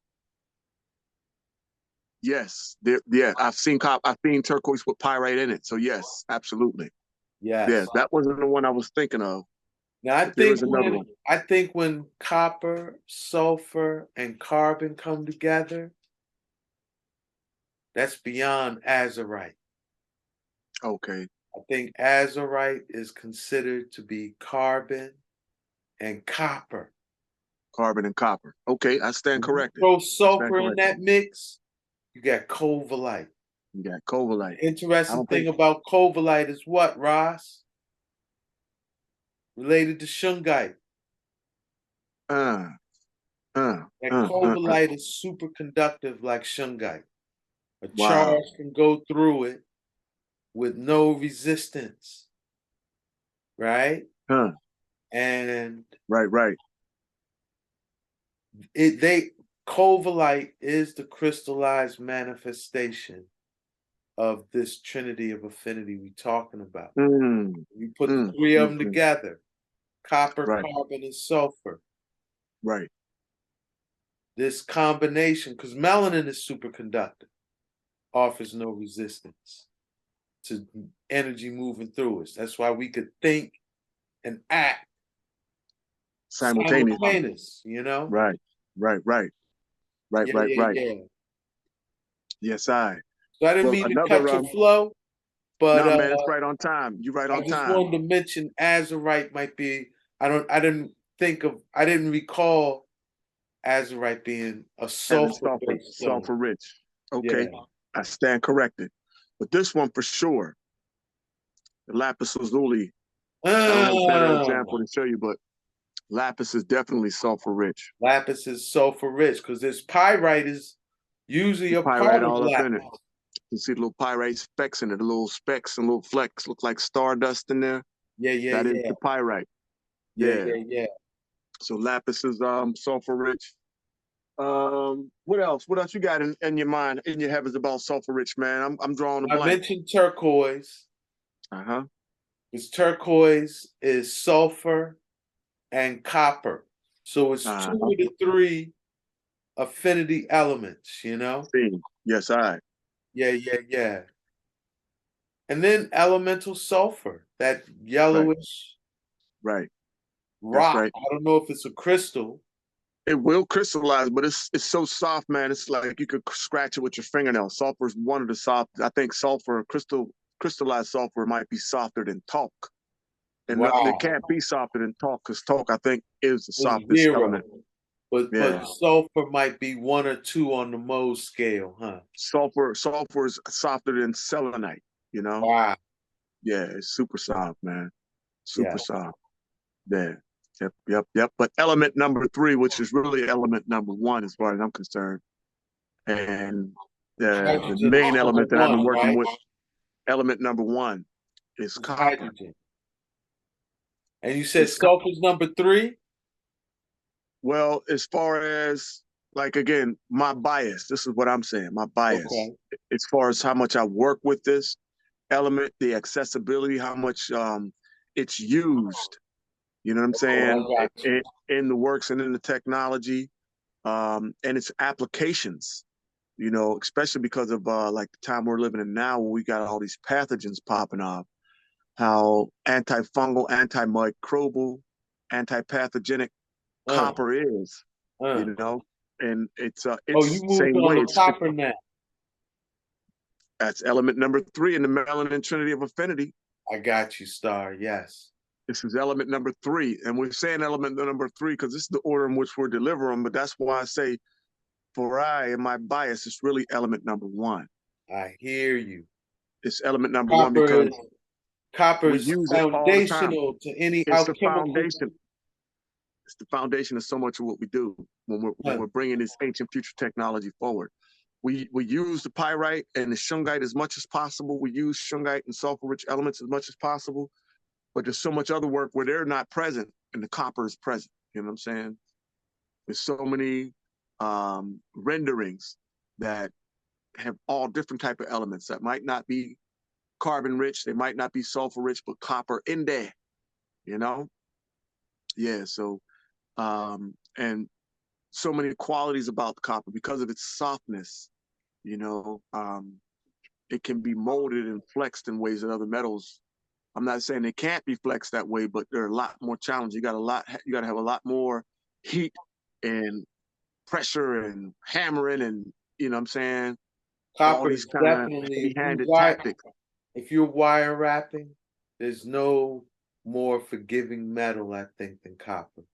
Speaker 6: Yes, yeah. I've seen turquoise with pyrite in it. So yes, absolutely.
Speaker 5: Yes.
Speaker 6: Yes, that wasn't the one I was thinking of.
Speaker 5: Now
Speaker 6: But there is another one.
Speaker 5: I think when copper, sulfur, and carbon come together, that's beyond azurite.
Speaker 6: Okay.
Speaker 5: I think azurite is considered to be carbon and copper.
Speaker 6: Carbon and copper. Okay, I stand corrected.
Speaker 5: Throw sulfur in that mix, you got covalite.
Speaker 6: You got covalite.
Speaker 5: Interesting thing about covalite is what, Ross? Related to shungite. That covalite is superconductive like shungite. A charge can go through it with no resistance, right? And
Speaker 6: right.
Speaker 5: Covalite is the crystallized manifestation of this trinity of affinity we're talking about. You put the three of them together, copper, carbon, and sulfur.
Speaker 6: Right.
Speaker 5: This combination, because melanin is superconductive, offers no resistance to energy moving through us. That's why we could think and act simultaneous, you know?
Speaker 6: Right.
Speaker 5: Yeah.
Speaker 6: Yes, I.
Speaker 5: So I didn't mean to cut your flow, but
Speaker 6: no, man, it's right on time. You're right on time.
Speaker 5: I just wanted to mention azurite might be. I didn't recall azurite being a sulfur
Speaker 6: rich. Okay, yeah. I stand corrected. But this one for sure, the lapis lazuli. I don't have a better example to show you, but lapis is definitely sulfur rich.
Speaker 5: Lapis is sulfur rich because this pyrite is usually a part of lapis.
Speaker 6: In it. You see the little pyrite specks in it, the little specks and little flecks look like stardust in there. That is the pyrite.
Speaker 5: Yeah.
Speaker 6: So lapis is sulfur rich. What else? What else you got in your mind, in your heavens about sulfur rich, man? I'm drawing a blank.
Speaker 5: I mentioned turquoise. Because turquoise is sulfur and copper. So it's 2 of the 3 affinity elements, you know?
Speaker 6: Yes, I.
Speaker 5: Yeah. And then elemental sulfur, that yellowish rock.
Speaker 6: Right.
Speaker 5: I don't know if it's a crystal.
Speaker 6: It will crystallize, but it's so soft, man. It's like you could scratch it with your fingernail. Sulfur is one of the soft. I think crystallized sulfur might be softer than talc. And it can't be softer than talc because talc, I think, is the softest element.
Speaker 5: But sulfur might be 1 or 2 on the Mohs scale, huh?
Speaker 6: Sulfur is softer than selenite, you know?
Speaker 5: Wow.
Speaker 6: Yeah, it's super soft, man. Super soft. Yeah. Yep. But element number 3, which is really element number 1 as far as I'm concerned. And the main element that I've been working with, element number 1, is copper.
Speaker 5: Hydrogen. And you said sulfur's number 3?
Speaker 6: Well, as far as, like, again, my bias, this is what I'm saying, my bias, as far as how much I work with this element, the accessibility, how much it's used, you know what I'm saying, in the works and in the technology, and its applications, you know, especially because of like the time we're living in now, where we got all these pathogens popping off, how antifungal, antimicrobial, antipathogenic copper is, you know, and it's
Speaker 5: Oh, you
Speaker 6: it's
Speaker 5: moved
Speaker 6: same way.
Speaker 5: on to copper now.
Speaker 6: That's element number 3 in the melanin trinity of affinity.
Speaker 5: I got you, Star. Yes.
Speaker 6: This is element number 3, and we're saying element number 3 because this is the order in which we're delivering. But that's why I say, for I and my bias, it's really element number 1.
Speaker 5: I hear you.
Speaker 6: It's element number 1 because
Speaker 5: copper
Speaker 6: we
Speaker 5: is
Speaker 6: use it all the time.
Speaker 5: foundational to any
Speaker 6: It's the
Speaker 5: alchemical.
Speaker 6: foundation. It's the foundation of so much of what we do when we're bringing this ancient future technology forward. We use the pyrite and the shungite as much as possible. We use shungite and sulfur-rich elements as much as possible. But there's so much other work where they're not present and the copper is present. You know what I'm saying? There's so many renderings that have all different type of elements that might not be carbon rich, they might not be sulfur rich, but copper in there, you know? Yeah, so and so many qualities about the copper because of its softness, you know, it can be molded and flexed in ways that other metals. I'm not saying they can't be flexed that way, but they're a lot more challenging. You got to have a lot more heat and pressure and hammering and, you know what I'm saying?
Speaker 5: Copper is definitely,
Speaker 6: heavy-handed tactics.
Speaker 5: If you're wire wrapping, there's no more forgiving metal, I think, than copper.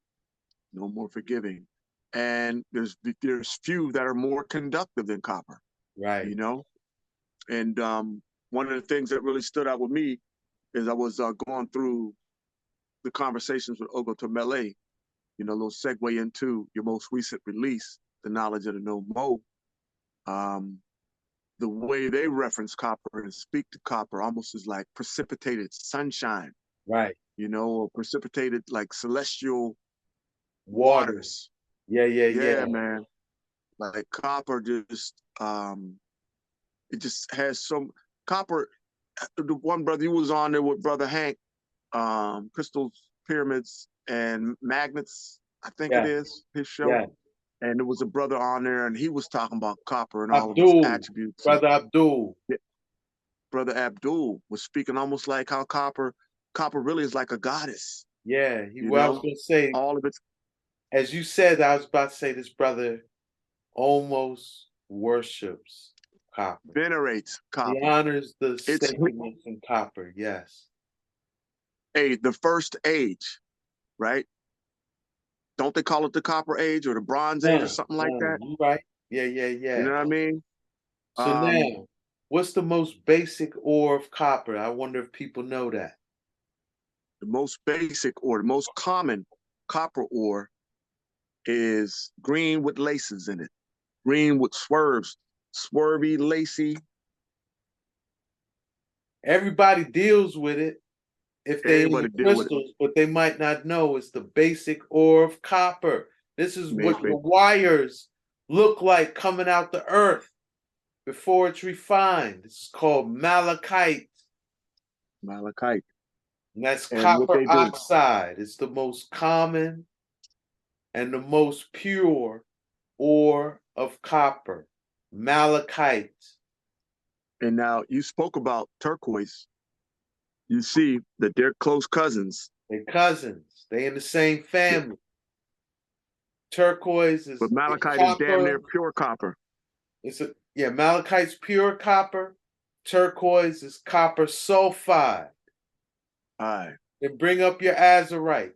Speaker 6: No more forgiving. And there's few that are more conductive than copper.
Speaker 5: Right.
Speaker 6: You know? And one of the things that really stood out with me is I was going through the conversations with Ogo Tomele, you know, a little segue into your most recent release, The Knowledge of the No Mo. The way they reference copper and speak to copper almost is like precipitated sunshine.
Speaker 5: Right.
Speaker 6: You know, or precipitated like celestial
Speaker 5: waters. Yeah,
Speaker 6: man. Like copper just it just has some copper. The one brother you was on there with Brother Hank, crystals, pyramids, and magnets, I think it is his show.
Speaker 5: Yeah.
Speaker 6: And there was a brother on there, and he was talking about copper and all of its attributes.
Speaker 5: Brother Abdul.
Speaker 6: Yeah. Brother Abdul was speaking almost like how copper really is like a goddess.
Speaker 5: Yeah, I was going to say,
Speaker 6: all of its.
Speaker 5: As you said, I was about to say this brother almost worships copper.
Speaker 6: Venerates copper.
Speaker 5: He honors the sacredness in copper, yes.
Speaker 6: Hey, the first age, right? Don't they call it the Copper Age or the Bronze Age or something like that?
Speaker 5: Right. Yeah.
Speaker 6: You know what I mean?
Speaker 5: So now, what's the most basic ore of copper? I wonder if people know that.
Speaker 6: The most basic or the most common copper ore is green with laces in it. Green with swerves. Swervy, lacy.
Speaker 5: Everybody deals with it if they in crystals, but they might not know it's the basic ore of copper. This is what the wires look like coming out the earth before it's refined. This is called malachite.
Speaker 6: Malachite.
Speaker 5: And that's copper oxide. It's the most common and the most pure ore of copper. Malachite.
Speaker 6: And now you spoke about turquoise. You see that they're close cousins.
Speaker 5: They're cousins. They in the same family. Turquoise is.
Speaker 6: But malachite is damn near pure copper.
Speaker 5: Malachite's pure copper. Turquoise is copper sulfide.
Speaker 6: All right.
Speaker 5: Then bring up your azurite.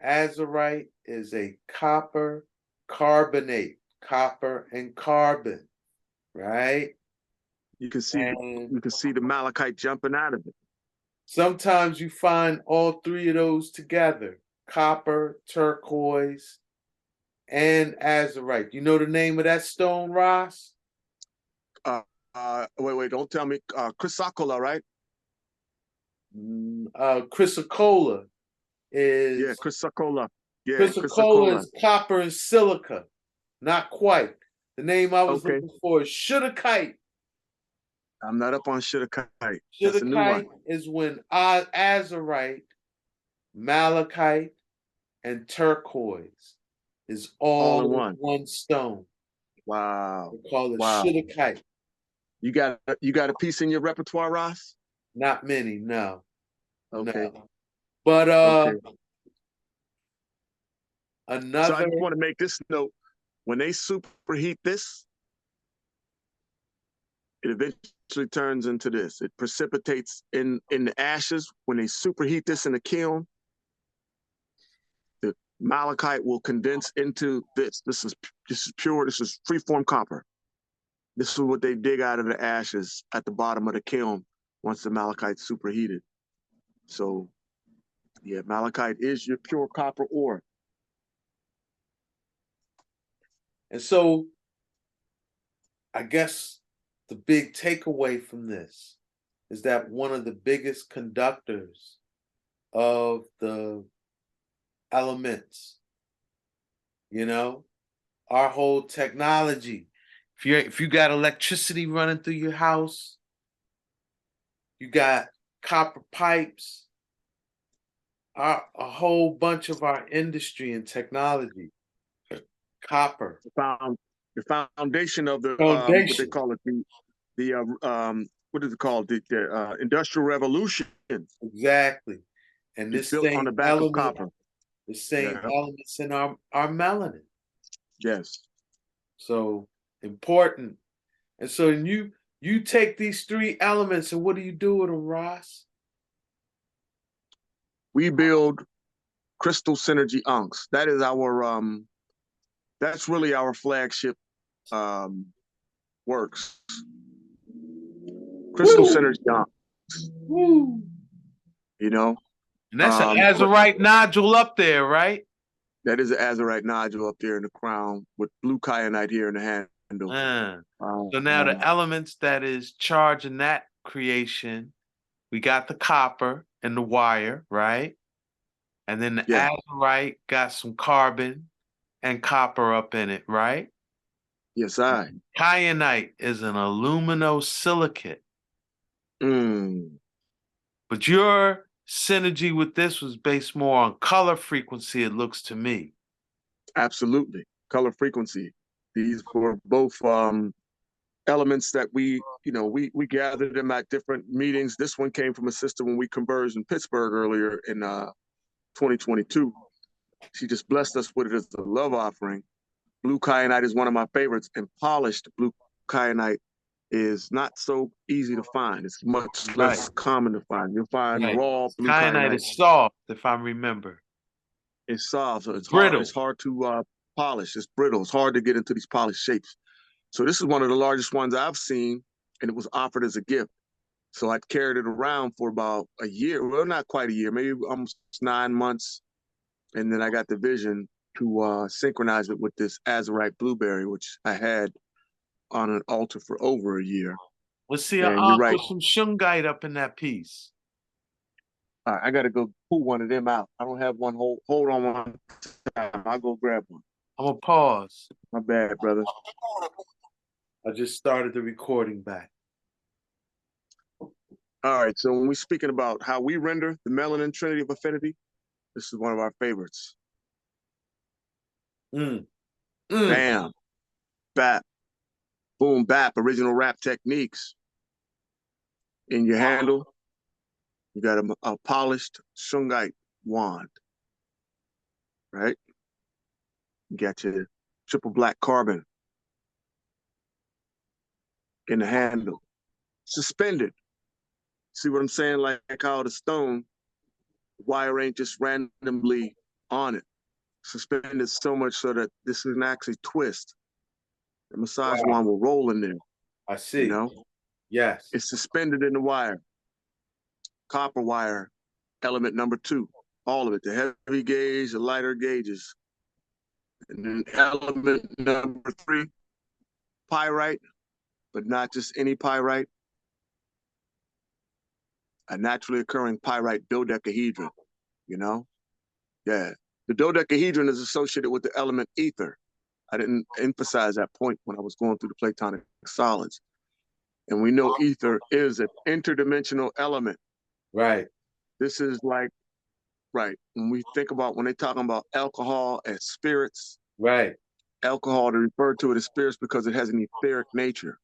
Speaker 5: Azurite is a copper carbonate, copper and carbon, right?
Speaker 6: You can see the malachite jumping out of it.
Speaker 5: Sometimes you find all three of those together: copper, turquoise, and azurite. You know the name of that stone, Ross?
Speaker 6: Wait, don't tell me. Chrysocolla, right?
Speaker 5: Chrysocolla is.
Speaker 6: Yeah, chrysocolla. Yeah,
Speaker 5: chrysocolla is copper and silica. Not quite. The name I was looking for is shudakite.
Speaker 6: I'm not up on shudakite.
Speaker 5: Shudakite is when azurite, malachite, and turquoise is all in one stone.
Speaker 6: Wow.
Speaker 5: We call it shudakite.
Speaker 6: You got a piece in your repertoire, Ross?
Speaker 5: Not many, no.
Speaker 6: Okay.
Speaker 5: No. But
Speaker 6: Okay. So I
Speaker 5: another
Speaker 6: just want to make this note. When they superheat this, it eventually turns into this. It precipitates in the ashes. When they superheat this in the kiln, the malachite will condense into this. This is pure. This is freeform copper. This is what they dig out of the ashes at the bottom of the kiln once the malachite's superheated. So, yeah, malachite is your pure copper ore.
Speaker 5: and so I guess the big takeaway from this is that one of the biggest conductors of the elements, our whole technology. If you got electricity running through your house, you got copper pipes, a whole bunch of our industry and technology, copper.
Speaker 6: The foundation of the
Speaker 5: Foundation.
Speaker 6: what they call it, what is it called? The Industrial Revolution.
Speaker 5: Exactly. And
Speaker 6: It's
Speaker 5: this
Speaker 6: built on
Speaker 5: same
Speaker 6: the back of
Speaker 5: element,
Speaker 6: copper.
Speaker 5: the same
Speaker 6: Yeah.
Speaker 5: elements in our melanin.
Speaker 6: Yes.
Speaker 5: So important. And so you take these three elements and what do you do with them, Ross?
Speaker 6: We build crystal synergy unks. That is our that's really our flagship works. Crystal synergy unks.
Speaker 5: Woo.
Speaker 6: You know?
Speaker 5: And that's an azurite nodule up there, right?
Speaker 6: That is an azurite nodule up there in the crown with blue kyanite here in the handle.
Speaker 5: So now the elements that is charging that creation, we got the copper and the wire, right? And then the azurite got some carbon and copper up in it, right?
Speaker 6: Yes, I.
Speaker 5: Kyanite is an aluminosilicate. But your synergy with this was based more on color frequency, it looks to me.
Speaker 6: Absolutely. Color frequency. These were both elements that we gathered them at different meetings. This one came from a sister when we converged in Pittsburgh earlier in 2022. She just blessed us with it as a love offering. Blue kyanite is one of my favorites, and polished blue kyanite is not so easy to find. It's much less common to find. You'll find raw blue kyanite.
Speaker 5: Is soft, if I remember.
Speaker 6: It's soft, so it's
Speaker 5: brittle.
Speaker 6: It's hard to polish. It's brittle. It's hard to get into these polished shapes. So this is one of the largest ones I've seen, and it was offered as a gift. So I carried it around for about a year. Well, not quite a year, maybe almost 9 months. And then I got the vision to synchronize it with this azurite blueberry, which I had on an altar for over a year.
Speaker 5: Let's see, I'll put some shungite up in that piece.
Speaker 6: All right, I got to go pull one of them out. I don't have one. Hold on one time. I'll go grab one.
Speaker 5: I'm going to pause.
Speaker 6: My bad, brother.
Speaker 5: I just started the recording back.
Speaker 6: All right, so when we're speaking about how we render the melanin trinity of affinity, this is one of our favorites. Bam, bap, boom, bap, original rap techniques. In your handle, you got a polished shungite wand, right? You got your triple black carbon in the handle, suspended. See what I'm saying? Like how the stone wire ain't just randomly on it. Suspended so much so that this can actually twist. The massage wand will roll in there.
Speaker 5: I see. Yes.
Speaker 6: It's suspended in the wire. Copper wire, element number 2. All of it, the heavy gauge, the lighter gauges. And then element number 3, pyrite, but not just any pyrite. A naturally occurring pyrite dodecahedron, Yeah. The dodecahedron is associated with the element ether. I didn't emphasize that point when I was going through the Platonic solids. And we know ether is an interdimensional element.
Speaker 5: Right.
Speaker 6: This is like, when they talking about alcohol as spirits.
Speaker 5: Right.
Speaker 6: Alcohol, to refer to it as spirits because it has an etheric nature.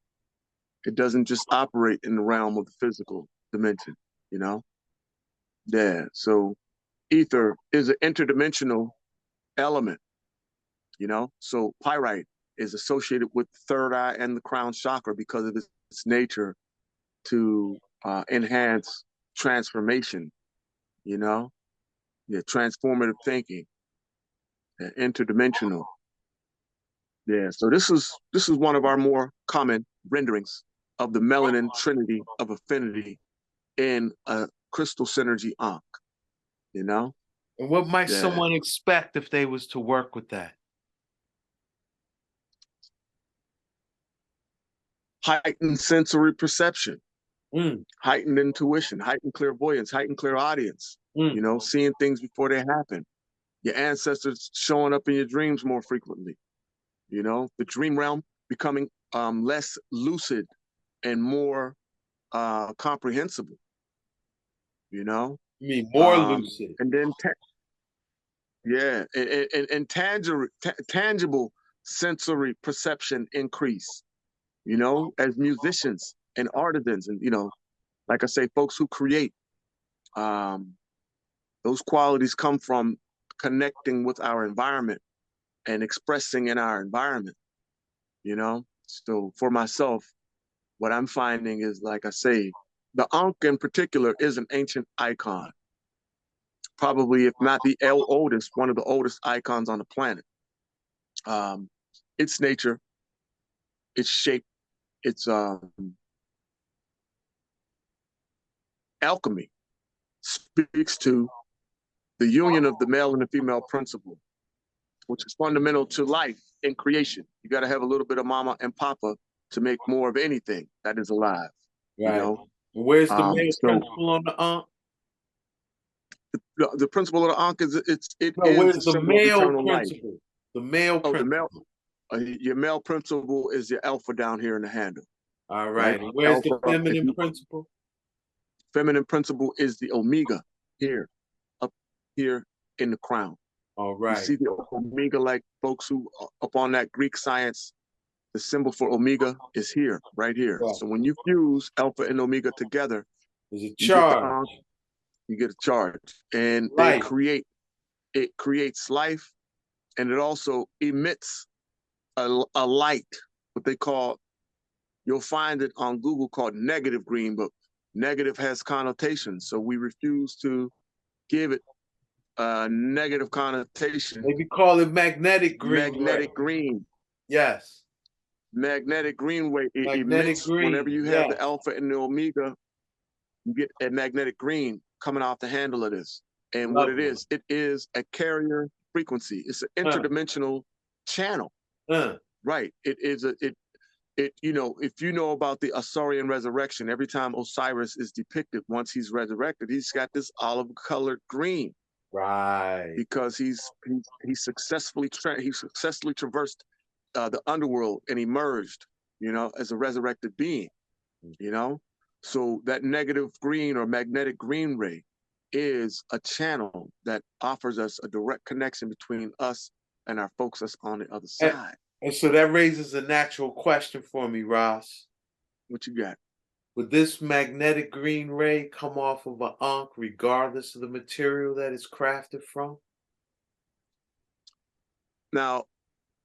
Speaker 6: It doesn't just operate in the realm of the physical. dimension, you know? Yeah. So ether is an interdimensional element, you know? So pyrite is associated with the third eye and the crown chakra because of its nature to enhance transformation, you know? Yeah, transformative thinking, interdimensional. Yeah, so this is one of our more common renderings of the melanin trinity of affinity in a crystal synergy ankh, you know?
Speaker 5: And what might
Speaker 6: Yeah.
Speaker 5: someone expect if they was to work with that?
Speaker 6: Heightened sensory perception,
Speaker 5: Mm,
Speaker 6: heightened intuition, heightened clairvoyance, heightened clairaudience,
Speaker 5: mm.
Speaker 6: you know, seeing things before they happen. Your ancestors showing up in your dreams more frequently, you know, the dream realm becoming less lucid and more comprehensible, you know?
Speaker 5: You mean more lucid?
Speaker 6: And then, yeah, and tangible sensory perception increase, you know, as musicians and artisans and, you know, like I say, folks who create, those qualities come from connecting with our environment and expressing in our environment, you know? So for myself, what I'm finding is, like I say, the Ankh in particular is an ancient icon, probably, if not the oldest, one of the oldest icons on the planet. Its nature, its shape, its alchemy speaks to the union of the male and the female principle, which is fundamental to life in creation. You got to have a little bit of mama and papa to make more of anything that is alive. You
Speaker 5: Right.
Speaker 6: know,
Speaker 5: And where's the male
Speaker 6: so
Speaker 5: principle on the Ankh?
Speaker 6: the principle of the Ankh is it
Speaker 5: No,
Speaker 6: is
Speaker 5: where's
Speaker 6: a
Speaker 5: the
Speaker 6: symbol of
Speaker 5: male
Speaker 6: eternal life.
Speaker 5: principle? The male
Speaker 6: Oh, the
Speaker 5: principle.
Speaker 6: male, your male principle is your alpha down here in the handle.
Speaker 5: All
Speaker 6: Right?
Speaker 5: right. And where's the
Speaker 6: Alpha,
Speaker 5: feminine principle?
Speaker 6: feminine principle is the omega here, up here in the crown.
Speaker 5: All
Speaker 6: You
Speaker 5: right.
Speaker 6: see the omega, like folks who up on that Greek science, the symbol for omega is here, right here.
Speaker 5: Right.
Speaker 6: So when you fuse alpha and omega together,
Speaker 5: There's a
Speaker 6: you get
Speaker 5: charge.
Speaker 6: you get a charge, and
Speaker 5: Light.
Speaker 6: it creates life, and it also emits a light, what they call, you'll find it on Google, called negative green, but negative has connotations, so we refuse to give it a negative connotation.
Speaker 5: Maybe call it magnetic green.
Speaker 6: Magnetic green.
Speaker 5: Yes.
Speaker 6: Magnetic green way it
Speaker 5: Magnetic
Speaker 6: emits
Speaker 5: green.
Speaker 6: whenever you have
Speaker 5: Yes.
Speaker 6: the alpha and the omega, you get a magnetic green coming off the handle of this. And what
Speaker 5: Lovely.
Speaker 6: it is a carrier frequency. It's an interdimensional channel. Right. It is you know, if you know about the Osirian resurrection, every time Osiris is depicted, once he's resurrected, he's got this olive colored green.
Speaker 5: Right.
Speaker 6: Because he successfully traversed the underworld and emerged, you know, as a resurrected being, you know? So that negative green or magnetic green ray is a channel that offers us a direct connection between us and our folks that's on the other side.
Speaker 5: And so that raises a natural question for me, Ross.
Speaker 6: What you got?
Speaker 5: Would this magnetic green ray come off of an Ankh regardless of the material that it's crafted from?
Speaker 6: Now,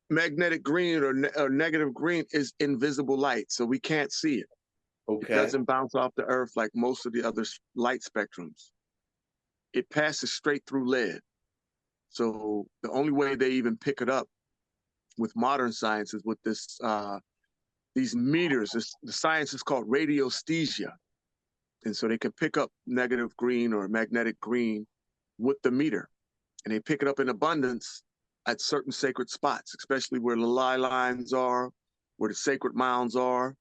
Speaker 6: magnetic green or negative green is invisible light, so we can't see it.
Speaker 5: Okay.
Speaker 6: It doesn't bounce off the earth like most of the other light spectrums. It passes straight through lead. So the only way they even pick it up with modern science is with this these meters. The science is called radiesthesia. And so they can pick up negative green or magnetic green with the meter. And they pick it up in abundance at certain sacred spots, especially where the ley lines are, where the sacred mounds are,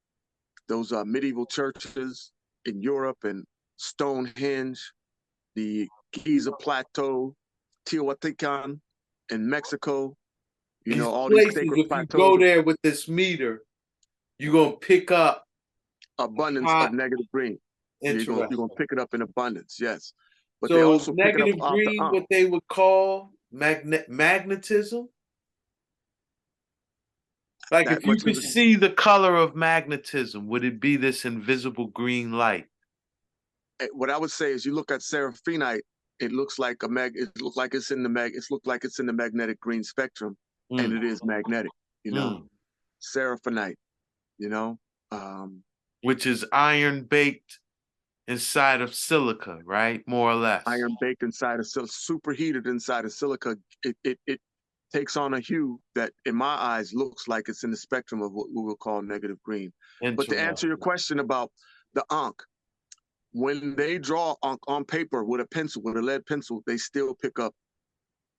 Speaker 6: those medieval churches in Europe, and Stonehenge, the Giza Plateau, Teotihuacan in Mexico, you know, all these sacred
Speaker 5: if
Speaker 6: plateaus.
Speaker 5: You go there with this meter, you're going to pick up
Speaker 6: abundance of negative green.
Speaker 5: Interesting.
Speaker 6: You're going to pick it up in abundance, yes. But
Speaker 5: so
Speaker 6: they also
Speaker 5: negative
Speaker 6: pick it up
Speaker 5: green,
Speaker 6: off the
Speaker 5: what they would call magnetism? Like if you could see the color of magnetism, would it be this invisible green light?
Speaker 6: what I would say is, you look at seraphinite, it looks like it looks like it's in the magnetic green spectrum, and it is magnetic, you know. Seraphinite, you know,
Speaker 5: which is iron baked inside of silica, right? More or less.
Speaker 6: Iron baked inside of silica, superheated inside of silica. It takes on a hue that, in my eyes, looks like it's in the spectrum of what we will call negative green. But to answer your question about the Ankh, when they draw Ankh on paper with a pencil, with a lead pencil, they still pick up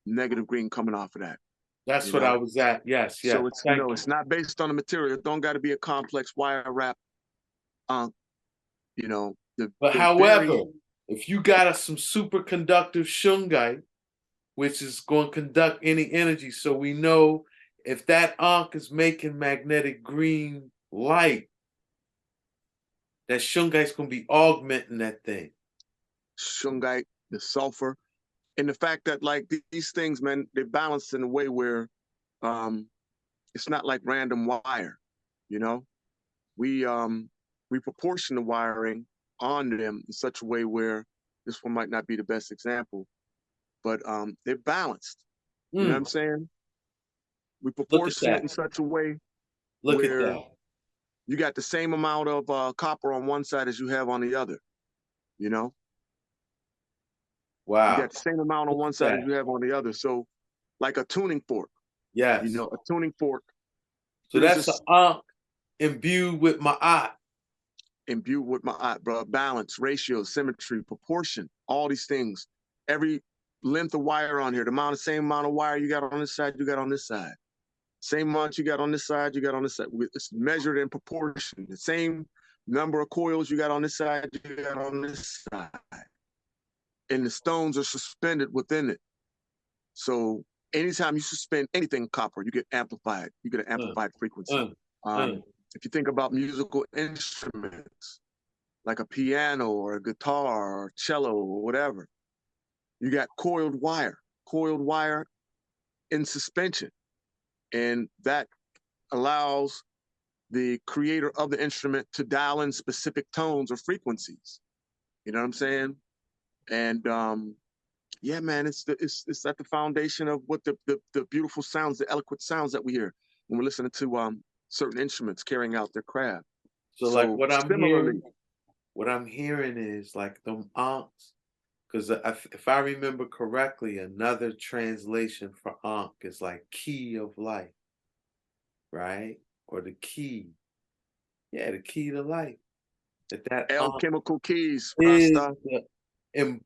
Speaker 6: negative green coming off of that.
Speaker 5: That's what I was at. Yes, yes.
Speaker 6: So it's, you know, it's not based on the material. It don't got to be a complex wire wrap Ankh, you know.
Speaker 5: But however, if you got some superconductive shungite, which is going to conduct any energy, so we know if that Ankh is making magnetic green light, that shungite's going to be augmenting that thing.
Speaker 6: Shungite, the sulfur, and the fact that, like, these things, man, they're balanced in a way where it's not like random wire, you know. We proportion the wiring on them in such a way where, this one might not be the best example, but they're balanced. You know what I'm saying? We proportion it in such a way where you got the same amount of copper on one side as you have on the other, you know?
Speaker 5: Wow.
Speaker 6: You got the same amount on one side as you have on the other. So, like a tuning fork.
Speaker 5: Yes.
Speaker 6: You know, a tuning fork.
Speaker 5: So that's an Ankh imbued with ma'at.
Speaker 6: Imbued with ma'at, bro. Balance, ratio, symmetry, proportion, all these things. Every length of wire on here, the same amount of wire you got on this side, you got on this side. Same amount you got on this side, you got on this side. It's measured in proportion. The same number of coils you got on this side, you got on this side. And the stones are suspended within it. So anytime you suspend anything copper, you get amplified. You get an amplified frequency. If you think about musical instruments, like a piano or a guitar or cello or whatever, you got coiled wire in suspension. And that allows the creator of the instrument to dial in specific tones or frequencies. You know what I'm saying? And yeah, man, it's at the foundation of what the beautiful sounds, the eloquent sounds that we hear when we're listening to certain instruments carrying out their craft.
Speaker 5: So like what I'm hearing is like them Ankhs, because if I remember correctly, another translation for Ankh is like key of life, right? Or the key. Yeah, the key to life. That
Speaker 6: Alchemical Keys
Speaker 5: is the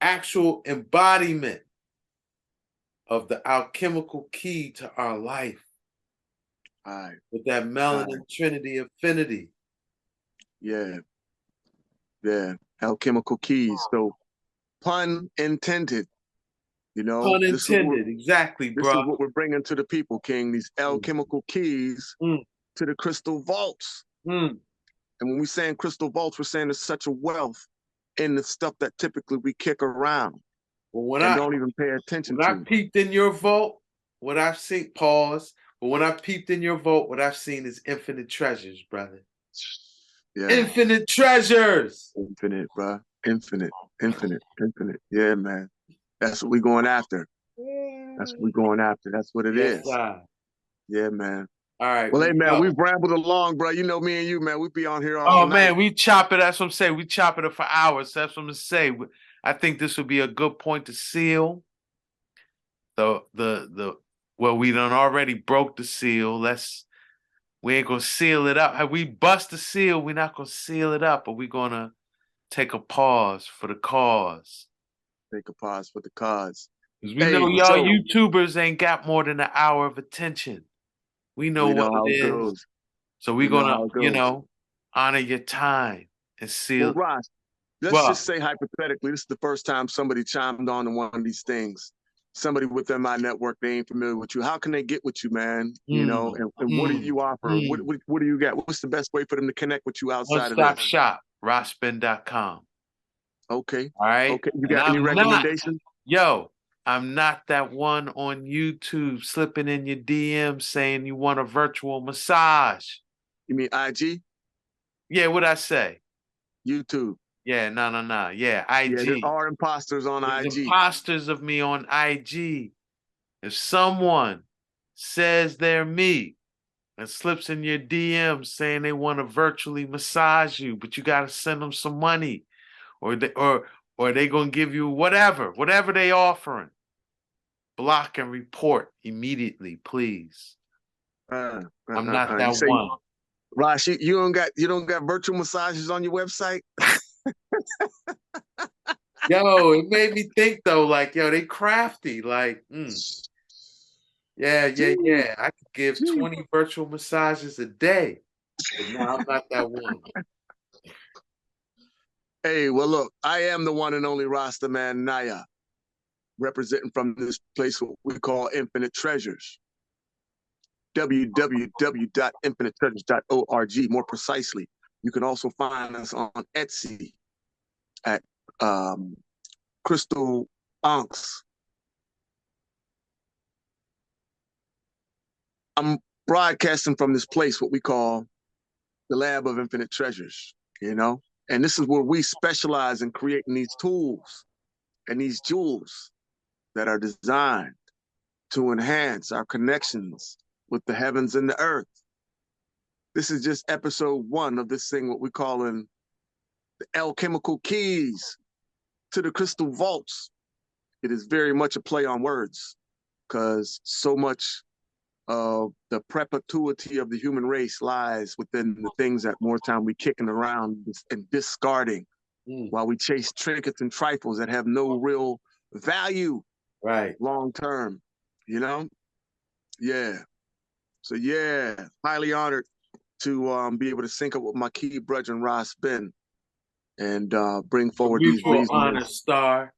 Speaker 5: actual embodiment of the alchemical key to our life. With that melanin trinity affinity.
Speaker 6: Yeah. Yeah. Alchemical Keys. So pun intended. You know,
Speaker 5: pun intended, exactly, bro.
Speaker 6: This is what we're bringing to the people, King. These alchemical keys to the crystal vaults. And when we're saying crystal vaults, we're saying there's such a wealth in the stuff that typically we kick around and don't even pay attention to.
Speaker 5: When I peeped in your vault, what I've seen, pause, but when I peeped in your vault, what I've seen is infinite treasures, brother. Yeah. Infinite treasures.
Speaker 6: Infinite, bro. Infinite. Yeah, man. That's what we're going after. That's what we're going after. That's what it is. Yeah, man.
Speaker 5: All right.
Speaker 6: Well, hey, man, we've rambled along, bro. You know me and you, man. We be on here all night.
Speaker 5: Man, we chop it. That's what I'm saying. We chop it up for hours. That's what I'm saying. I think this would be a good point to seal. Well, we done already broke the seal. We ain't gonna seal it up. Have we bust the seal? We're not gonna seal it up, but we're gonna take a pause for the cause.
Speaker 6: Take a pause for the cause.
Speaker 5: Because we know y'all YouTubers ain't got more than an hour of attention. We know what it is. So we're gonna, honor your time and seal.
Speaker 6: Well, Ross, let's just say hypothetically, this is the first time somebody chimed on to one of these things. Somebody within my network, they ain't familiar with you. How can they get with you, man? You know, and what do you offer? What do you got? What's the best way for them to connect with you outside of this?
Speaker 5: One-stop shop, rossben.com.
Speaker 6: Okay.
Speaker 5: All right.
Speaker 6: Okay. You got any recommendations?
Speaker 5: I'm not that one on YouTube slipping in your DMs saying you want a virtual massage.
Speaker 6: You mean IG?
Speaker 5: Yeah, what'd I say?
Speaker 6: YouTube.
Speaker 5: Yeah, no. Yeah,
Speaker 6: Yeah, there
Speaker 5: IG.
Speaker 6: are imposters on
Speaker 5: There's
Speaker 6: IG.
Speaker 5: imposters of me on IG. If someone says they're me and slips in your DMs saying they want to virtually massage you, but you got to send them some money, or they gonna give you whatever they offering, block and report immediately, please. I'm not
Speaker 6: You
Speaker 5: that
Speaker 6: say,
Speaker 5: one.
Speaker 6: Rosh, you don't got virtual massages on your website?
Speaker 5: Yo, it made me think though, like, yo, they crafty. Like, yeah. I could give 20 virtual massages a day. But no, I'm not that one.
Speaker 6: Hey, well, look, I am the one and only Rasta Man Naya, representing from this place what we call Infinite Treasures. www.infiniteTreasures.org. More precisely, you can also find us on Etsy at Crystal Unks. I'm broadcasting from this place what we call the Lab of Infinite Treasures, you know? And this is where we specialize in creating these tools and these jewels that are designed to enhance our connections with the heavens and the earth. This is just episode 1 of this thing, what we call in the Alchemical Keys to the Crystal Vaults. It is very much a play on words because so much of the perpetuity of the human race lies within the things that more time we kicking around and discarding while we chase trinkets and trifles that have no real value long term, you know? Yeah. So yeah, highly honored to be able to sync up with my key brother Ross Ben and bring forward these
Speaker 5: Mutual
Speaker 6: reasons.
Speaker 5: honor, Star.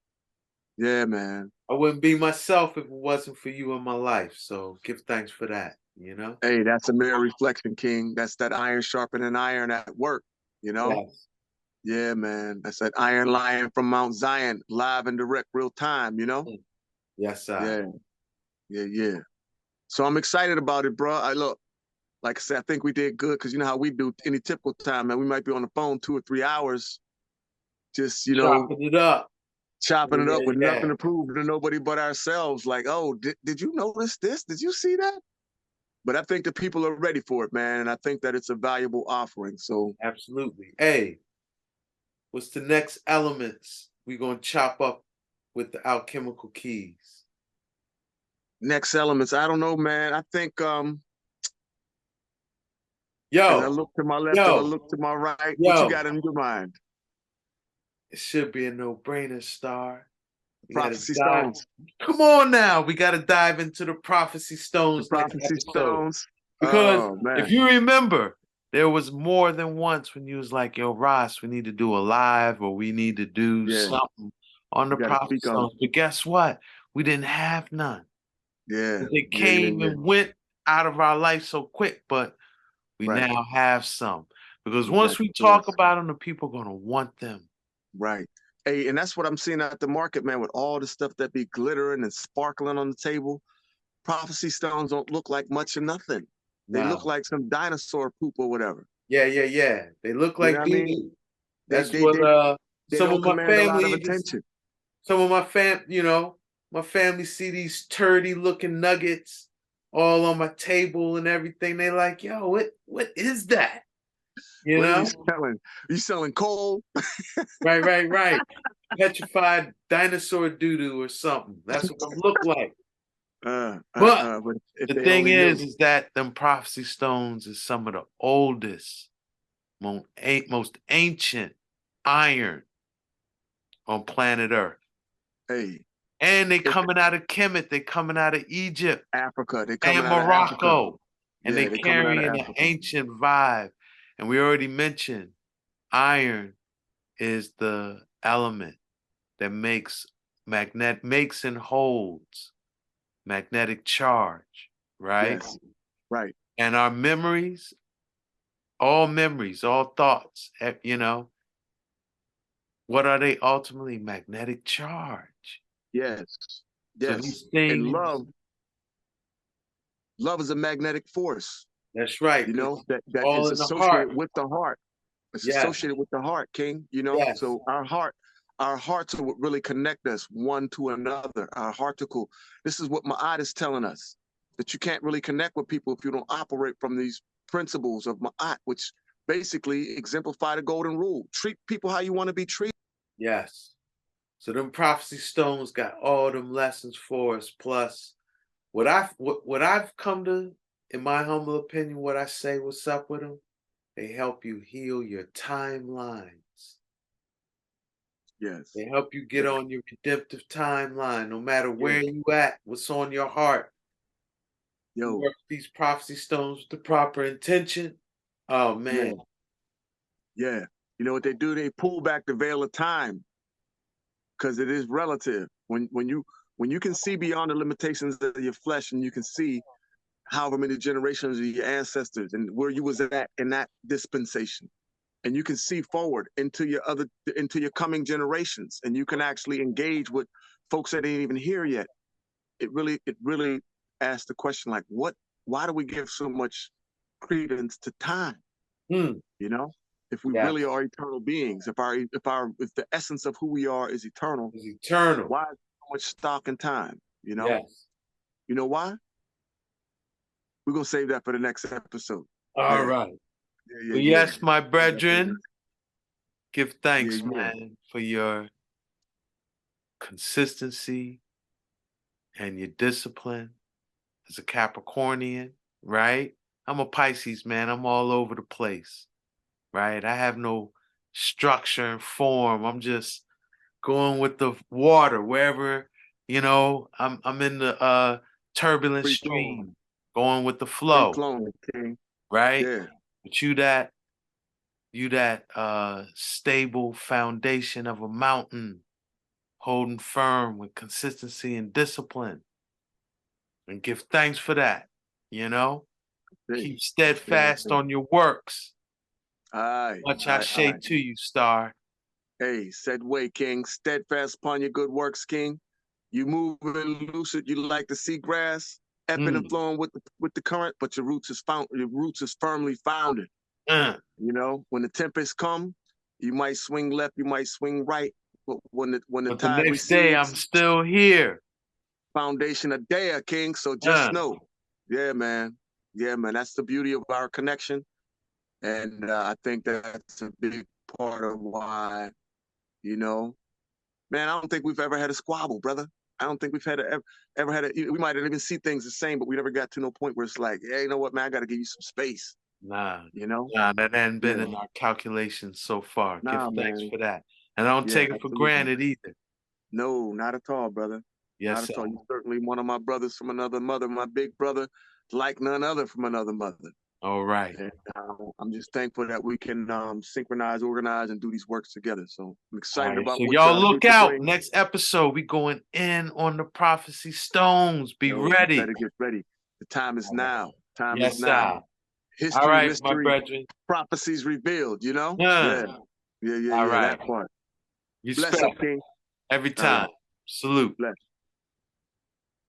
Speaker 6: Yeah, man.
Speaker 5: I wouldn't be myself if it wasn't for you in my life. So give thanks for that, you know?
Speaker 6: Hey, that's a mere reflection, King. That's that iron sharpening iron at work, you know?
Speaker 5: Yes.
Speaker 6: Yeah, man. That's that Iron Lion from Mount Zion, live and direct, real time, you know?
Speaker 5: Yes, sir.
Speaker 6: Yeah. So I'm excited about it, bro. Look, like I said, I think we did good because you know how we do any typical time, man. We might be on the phone 2 or 3 hours, just, you know, chopping it up with nothing to prove to nobody but ourselves. Like, oh, did you notice this? Did you see that? But I think the people are ready for it, man. And I think that it's a valuable offering. So
Speaker 5: absolutely. Hey, what's the next elements we're going to chop up with the Alchemical Keys?
Speaker 6: Next elements, I don't know, man. I think as I look to my left and I look to my right, what you got in your mind?
Speaker 5: It should be a no-brainer, Star.
Speaker 6: Prophecy stones.
Speaker 5: Come on now. We got to dive into the prophecy stones.
Speaker 6: The prophecy stones.
Speaker 5: Because if you remember, there was more than once when you was like, yo, Ross, we need to do a live or we need to do something on the prophecy stones. But guess what? We didn't have none.
Speaker 6: Yeah.
Speaker 5: They came and went out of our life so quick, but we now have some. Because once we talk about them, the people are going to want them.
Speaker 6: Right. Hey, and that's what I'm seeing out the market, man, with all the stuff that be glittering and sparkling on the table. Prophecy stones don't look like much of nothing. They look like some dinosaur poop or whatever.
Speaker 5: Yeah. They look like doo-doo. That's
Speaker 6: they
Speaker 5: what some
Speaker 6: don't
Speaker 5: of my
Speaker 6: command a lot of
Speaker 5: family,
Speaker 6: attention.
Speaker 5: Some of my family see these turdy looking nuggets all on my table and everything. They like, yo, what is that? You
Speaker 6: what
Speaker 5: know?
Speaker 6: Are you selling? You selling coal?
Speaker 5: Right. Petrified dinosaur doo-doo or something. That's what it look like. But the thing is that them prophecy stones is some of the oldest, most ancient iron on planet Earth.
Speaker 6: Hey.
Speaker 5: And they coming out of Kemet, they coming out of Egypt,
Speaker 6: Africa, they coming
Speaker 5: and
Speaker 6: out
Speaker 5: Morocco,
Speaker 6: of Africa.
Speaker 5: and they carrying an ancient vibe. And we already mentioned iron is the element that makes and holds magnetic charge, right?
Speaker 6: Yes. Right.
Speaker 5: And our memories, all thoughts, what are they ultimately? Magnetic charge.
Speaker 6: Yes.
Speaker 5: So these things,
Speaker 6: and love is a magnetic force.
Speaker 5: That's right.
Speaker 6: You know, that is associated with the heart. It's
Speaker 5: Yes.
Speaker 6: associated with the heart, King. You know,
Speaker 5: Yes.
Speaker 6: so our hearts are what really connect us one to another. Our hearticle. This is what Ma'at is telling us, that you can't really connect with people if you don't operate from these principles of Ma'at, which basically exemplify the golden rule. Treat people how you want to be treated.
Speaker 5: Yes. So them prophecy stones got all them lessons for us. Plus, what I've come to, in my humble opinion, what I say, what's up with them? They help you heal your timelines.
Speaker 6: Yes.
Speaker 5: They help you get on your redemptive timeline, no matter where
Speaker 6: Yeah.
Speaker 5: you at, what's on your heart. You
Speaker 6: Yo.
Speaker 5: work these prophecy stones with the proper intention. Oh man.
Speaker 6: Yeah. You know what they do? They pull back the veil of time, because it is relative. When you can see beyond the limitations of your flesh, and you can see however many generations of your ancestors and where you was at in that dispensation, and you can see forward into your coming generations, and you can actually engage with folks that ain't even here yet. It really asks the question, like, why do we give so much credence to time? You know, if we really are eternal beings, if the essence of who we are is eternal, why is so much stock in time? You know, you know why? We're gonna save that for the next episode.
Speaker 5: All right. Well, yes, my brethren, give thanks, man, for your consistency and your discipline as a Capricornian, right? I'm a Pisces, man. I'm all over the place, right? I have no structure and form. I'm just going with the water wherever, you know, I'm in the turbulent stream, going with the flow, right?
Speaker 6: Yeah.
Speaker 5: But you that stable foundation of a mountain, holding firm with consistency and discipline, and give thanks for that, you know? Keep steadfast on your works. Much I say to you, Star.
Speaker 6: Hey, said way, King. Steadfast upon your good works, King. You move and lucid. You like the seagrass, ebbing and flowing with the current, but your roots is firmly founded. You know, when the tempests come, you might swing left, you might swing right, but when the tide
Speaker 5: next day, I'm still here.
Speaker 6: Foundation of Dea, King. So just know, yeah, man. That's the beauty of our connection, and I think that's a big part of why, you know, man, I don't think we've ever had a squabble, brother. I don't think we've had ever had a. We might even see things the same, but we never got to no point where it's like, hey, you know what, man, I got to give you some space.
Speaker 5: Nah,
Speaker 6: you know,
Speaker 5: that hasn't been in our calculations so far.
Speaker 6: Nah,
Speaker 5: give thanks
Speaker 6: man.
Speaker 5: for that, and I don't take it for granted either.
Speaker 6: No, not at all, brother.
Speaker 5: Yes,
Speaker 6: not at all. You're certainly one of my brothers from another mother, my big brother, like none other from another mother.
Speaker 5: All right.
Speaker 6: And, I'm just thankful that we can synchronize, organize, and do these works together. So I'm excited about
Speaker 5: so
Speaker 6: what
Speaker 5: y'all look out.
Speaker 6: bring.
Speaker 5: Next episode, we going in on the prophecy stones. Be ready.
Speaker 6: You better get ready. The time is now. Time
Speaker 5: yes,
Speaker 6: is now.
Speaker 5: Sir.
Speaker 6: History,
Speaker 5: all right,
Speaker 6: mystery,
Speaker 5: my brethren.
Speaker 6: Prophecies revealed, you know?
Speaker 5: Yeah,
Speaker 6: right.
Speaker 5: That part.
Speaker 6: Bless up, King.
Speaker 5: Every time.
Speaker 6: Right.
Speaker 5: Salute.
Speaker 6: Bless.